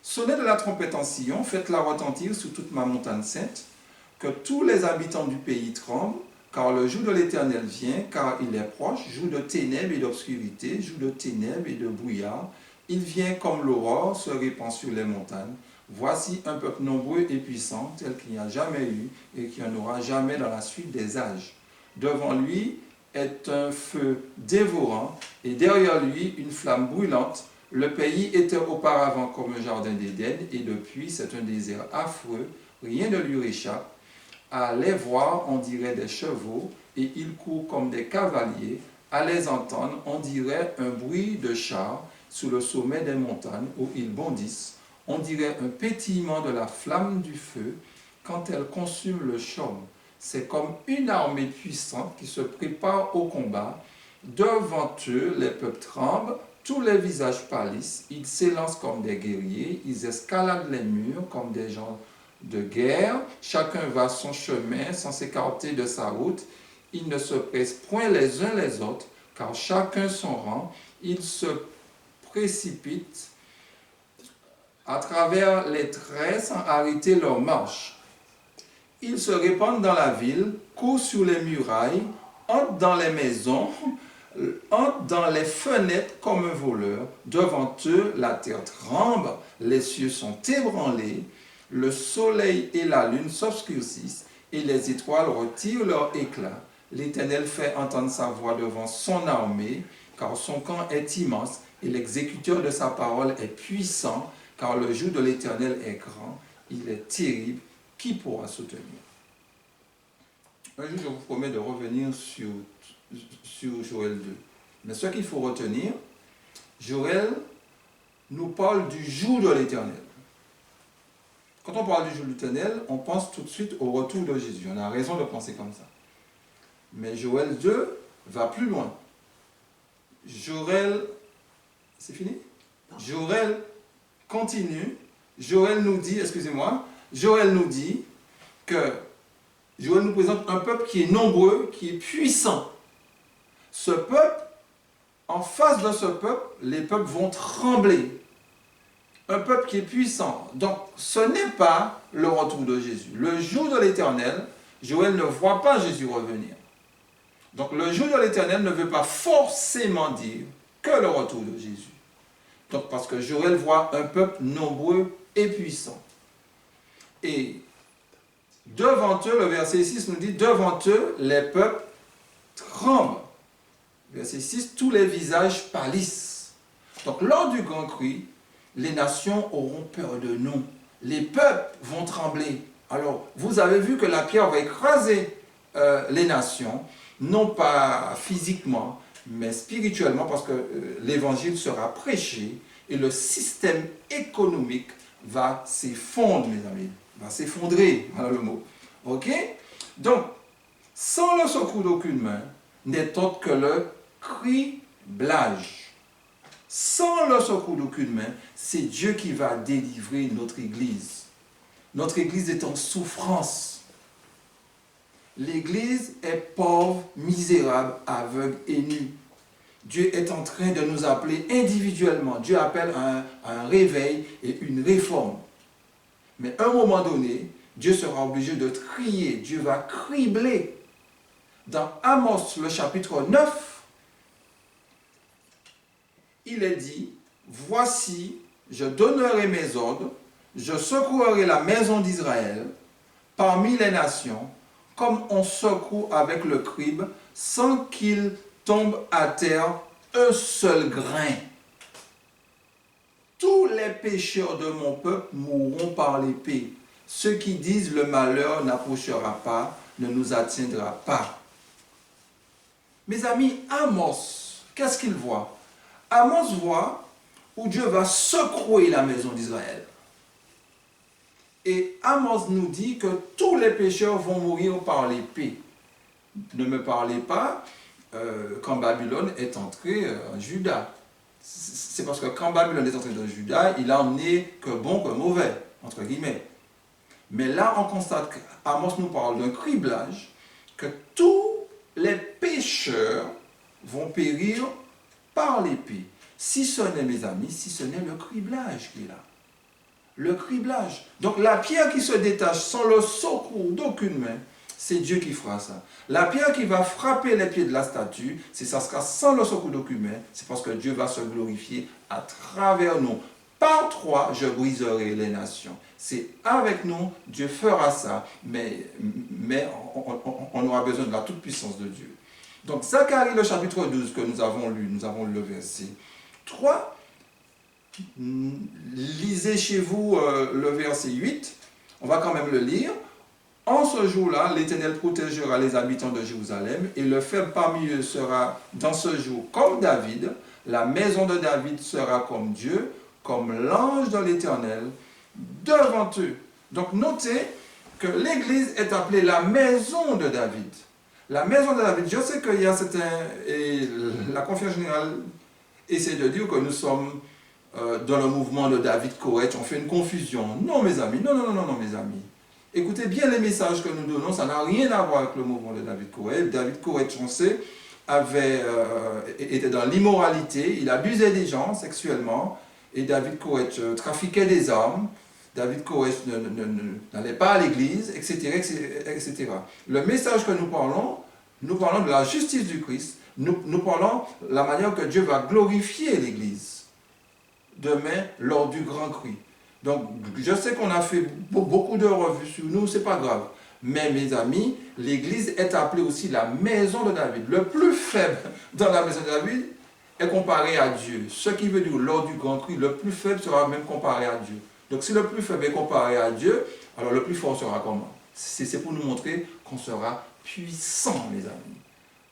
Sonnez de la trompette en Sion, faites-la retentir sur toute ma montagne sainte, que tous les habitants du pays tremblent, car le jour de l'Éternel vient, car il est proche, jour de ténèbres et d'obscurité, jour de ténèbres et de brouillard. Il vient comme l'aurore, se répand sur les montagnes. Voici un peuple nombreux et puissant, tel qu'il n'y a jamais eu et qu'il n'y en aura jamais dans la suite des âges. Devant lui est un feu dévorant et derrière lui une flamme brûlante. Le pays était auparavant comme un jardin d'Éden et depuis c'est un désert affreux, rien ne lui échappe. À les voir, on dirait des chevaux et ils courent comme des cavaliers. À les entendre, on dirait un bruit de chars sous le sommet des montagnes où ils bondissent. On dirait un pétillement de la flamme du feu quand elle consume le chaume. C'est comme une armée puissante qui se prépare au combat. Devant eux, les peuples tremblent, tous les visages pâlissent, ils s'élancent comme des guerriers, ils escaladent les murs comme des gens de guerre. Chacun va son chemin sans s'écarter de sa route. Ils ne se pressent point les uns les autres, car chacun son rang. Ils se précipitent à travers les traits sans arrêter leur marche. Ils se répandent dans la ville, courent sur les murailles, entrent dans les maisons, entrent dans les fenêtres comme un voleur. Devant eux, la terre tremble, les cieux sont ébranlés, le soleil et la lune s'obscurcissent et les étoiles retirent leur éclat. L'Éternel fait entendre sa voix devant son armée, car son camp est immense et l'exécuteur de sa parole est puissant. Car le jour de l'Éternel est grand, il est terrible, qui pourra soutenir? Un jour, je vous promets de revenir sur Joël 2. Mais ce qu'il faut retenir, Joël nous parle du jour de l'Éternel. Quand on parle du jour de l'Éternel, on pense tout de suite au retour de Jésus. On a raison de penser comme ça. Mais Joël 2 va plus loin. Joël, c'est fini? Joël continue. Joël nous dit que Joël nous présente un peuple qui est nombreux, qui est puissant. Ce peuple, en face de ce peuple, les peuples vont trembler. Un peuple qui est puissant. Donc, ce n'est pas le retour de Jésus. Le jour de l'Éternel, Joël ne voit pas Jésus revenir. Donc, le jour de l'Éternel ne veut pas forcément dire que le retour de Jésus. Donc, parce que Joël voit un peuple nombreux et puissant. Et devant eux, le verset 6 nous dit, devant eux, les peuples tremblent. Verset 6, tous les visages pâlissent. Donc, lors du grand cri, les nations auront peur de nous. Les peuples vont trembler. Alors, vous avez vu que la pierre va écraser les nations, non pas physiquement, mais spirituellement, parce que l'évangile sera prêché et le système économique va s'effondrer, mes amis. Va s'effondrer, voilà le mot. Ok? Donc, sans le secours d'aucune main, n'est autre que le criblage. Sans le secours d'aucune main, c'est Dieu qui va délivrer notre Église. Notre Église est en souffrance. L'Église est pauvre, misérable, aveugle et nue. Dieu est en train de nous appeler individuellement. Dieu appelle à un réveil et une réforme. Mais à un moment donné, Dieu sera obligé de trier. Dieu va cribler. Dans Amos, le chapitre 9, il est dit, « Voici, je donnerai mes ordres, je secouerai la maison d'Israël parmi les nations, comme on secoue avec le crible, sans qu'il tombe à terre un seul grain. Tous les pécheurs de mon peuple mourront par l'épée. Ceux qui disent le malheur n'approchera pas, ne nous atteindra pas. » Mes amis, Amos, qu'est-ce qu'il voit? Amos voit où Dieu va secouer la maison d'Israël. Et Amos nous dit que tous les pécheurs vont mourir par l'épée. Ne me parlez pas quand Babylone est entrée en Juda. C'est parce que quand Babylone est entrée dans Juda, il a emmené que bon que mauvais, entre guillemets. Mais là, on constate qu'Amos nous parle d'un criblage, que tous les pécheurs vont périr par l'épée. Si ce n'est, mes amis, si ce n'est le criblage qui est là. Le criblage. Donc la pierre qui se détache sans le secours d'aucune main, c'est Dieu qui fera ça. La pierre qui va frapper les pieds de la statue, ça sera sans le secours d'aucune main, c'est parce que Dieu va se glorifier à travers nous. Par trois, je briserai les nations. C'est avec nous, Dieu fera ça, mais on aura besoin de la toute-puissance de Dieu. Donc Zacharie, le chapitre 12 que nous avons lu le verset 3. Lisez chez vous le verset 8, on va quand même le lire. En ce jour-là, l'Éternel protégera les habitants de Jérusalem, et le faible parmi eux sera dans ce jour comme David. La maison de David sera comme Dieu, comme l'ange de l'Éternel devant eux. Donc notez que l'Église est appelée la maison de David. La maison de David, je sais qu'il y a certains, et la Conférence générale essaie de dire que nous sommes dans le mouvement de David Koresh, on fait une confusion. Non, mes amis, non, mes amis. Écoutez bien les messages que nous donnons, ça n'a rien à voir avec le mouvement de David Koresh. David Koresh, on sait, était dans l'immoralité, il abusait des gens sexuellement, et David Koresh trafiquait des armes, David Koresh n'allait pas à l'église, etc., etc. Le message que nous parlons de la justice du Christ, nous parlons de la manière que Dieu va glorifier l'église demain lors du grand cri. Donc, je sais qu'on a fait beaucoup de revues sur nous, c'est pas grave. Mais mes amis, l'Église est appelée aussi la maison de David. Le plus faible dans la maison de David est comparé à Dieu. Ce qui veut dire, lors du grand cri, le plus faible sera même comparé à Dieu. Donc, si le plus faible est comparé à Dieu, alors le plus fort sera comment? C'est pour nous montrer qu'on sera puissant, mes amis.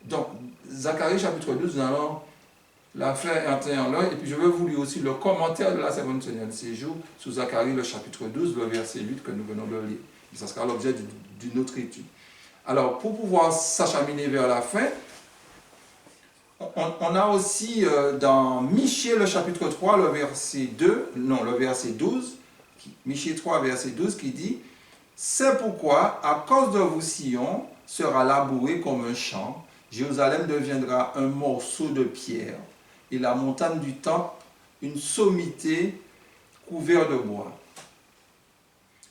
Donc, Zacharie chapitre 12, nous allons la faire entrer en l'œil, et puis je vais vous lire aussi le commentaire de la Seconde Semaine de Séjour sur Zacharie, le chapitre 12, le verset 8 que nous venons de lire. Ça sera l'objet d'une autre étude. Alors, pour pouvoir s'acheminer vers la fin, on a aussi dans Michée, le chapitre 3, le verset 12, Michée 3, verset 12, qui dit « C'est pourquoi, à cause de vous, Sion sera labouré comme un champ, Jérusalem deviendra un morceau de pierre, et la montagne du temple une sommité couverte de bois. »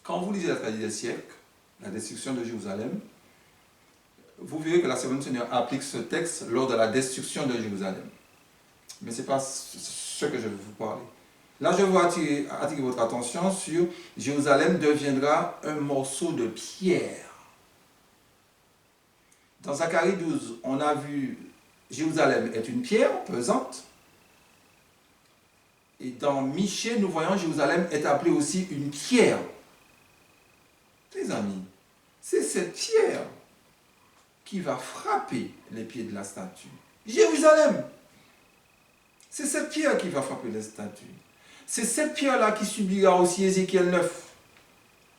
Quand vous lisez la tragédie des siècles, la destruction de Jérusalem, vous verrez que la Seconde Seigneur applique ce texte lors de la destruction de Jérusalem. Mais ce n'est pas ce que je vais vous parler. Là, je veux attirer votre attention sur Jérusalem deviendra un morceau de pierre. Dans Zacharie 12, on a vu Jérusalem est une pierre pesante. Et dans Michée, nous voyons Jérusalem est appelée aussi une pierre. Les amis, c'est cette pierre qui va frapper les pieds de la statue. Jérusalem, c'est cette pierre qui va frapper les statues. C'est cette pierre-là qui subira aussi Ézéchiel 9.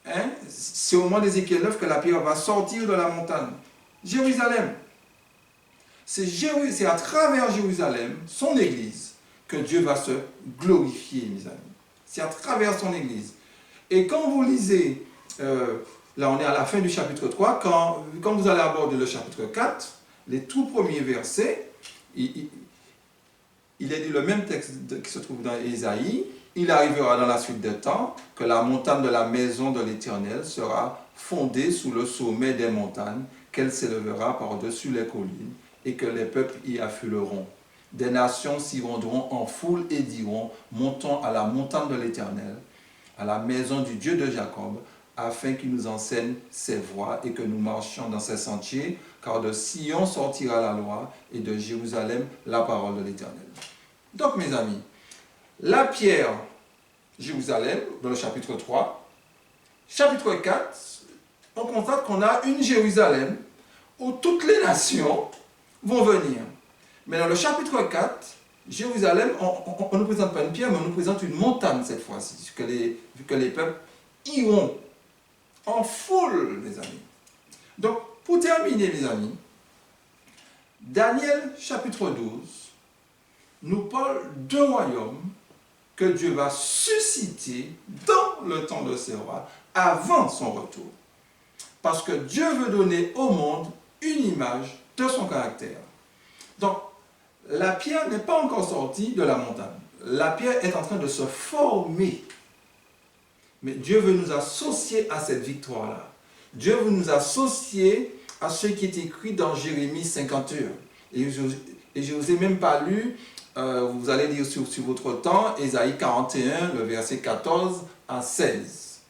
Hein? C'est au moment d'Ézéchiel 9 que la pierre va sortir de la montagne. Jérusalem. C'est à travers Jérusalem, son église, que Dieu va se glorifier, mes amis. C'est à travers son église. Et quand vous lisez, là on est à la fin du chapitre 3, quand vous allez aborder le chapitre 4, les tout premiers versets, il est dit le même texte qui se trouve dans Ésaïe. Il arrivera dans la suite des temps que la montagne de la maison de l'Éternel sera fondée sous le sommet des montagnes, qu'elle s'élèvera par-dessus les collines, et que les peuples y afflueront. Des nations s'y rendront en foule et diront, montons à la montagne de l'Éternel, à la maison du Dieu de Jacob, afin qu'il nous enseigne ses voies et que nous marchions dans ses sentiers, car de Sion sortira la loi et de Jérusalem la parole de l'Éternel. Donc mes amis, la pierre Jérusalem, dans le chapitre 3, chapitre 4, on constate qu'on a une Jérusalem où toutes les nations vont venir. Mais dans le chapitre 4, Jérusalem, on ne présente pas une pierre, mais on nous présente une montagne cette fois-ci, que les peuples iront en foule, les amis. Donc, pour terminer, mes amis, Daniel chapitre 12 nous parle d'un royaume que Dieu va susciter dans le temps de ses rois, avant son retour. Parce que Dieu veut donner au monde une image de son caractère. Donc, la pierre n'est pas encore sortie de la montagne. La pierre est en train de se former. Mais Dieu veut nous associer à cette victoire-là. Dieu veut nous associer à ce qui est écrit dans Jérémie 51. Et je ne vous ai même pas lu, vous allez lire sur votre temps, Ésaïe 41, le verset 14 à 16.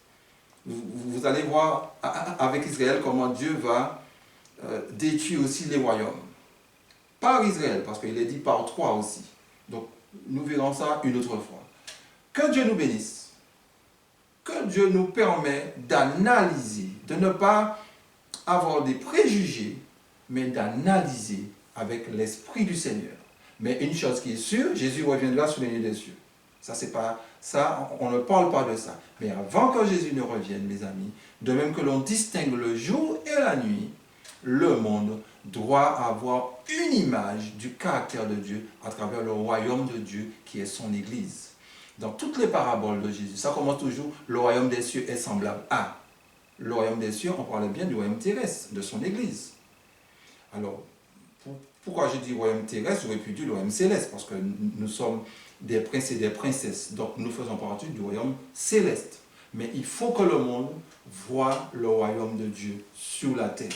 Vous allez voir avec Israël comment Dieu va détruire aussi les royaumes. Par Israël, parce qu'il est dit par trois aussi. Donc, nous verrons ça une autre fois. Que Dieu nous bénisse. Que Dieu nous permet d'analyser, de ne pas avoir des préjugés, mais d'analyser avec l'Esprit du Seigneur. Mais une chose qui est sûre, Jésus reviendra sur les nuées des cieux. Ça, c'est pas ça, on ne parle pas de ça. Mais avant que Jésus ne revienne, mes amis, de même que l'on distingue le jour et la nuit, le monde doit avoir une image du caractère de Dieu à travers le royaume de Dieu qui est son Église. Dans toutes les paraboles de Jésus, ça commence toujours, le royaume des cieux est semblable à. Le royaume des cieux, on parle bien du royaume terrestre, de son Église. Alors, pourquoi je dis royaume terrestre, j'aurais pu dire le royaume céleste, parce que nous sommes des princes et des princesses, donc nous faisons partie du royaume céleste. Mais il faut que le monde voie le royaume de Dieu sur la terre.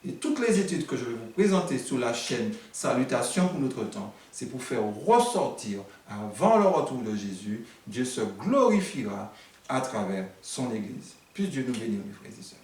Et toutes les études que je vais vous présenter sur la chaîne Salutations pour notre temps, c'est pour faire ressortir, avant le retour de Jésus, Dieu se glorifiera à travers son Église. Puisse Dieu nous bénir, mes frères et sœurs.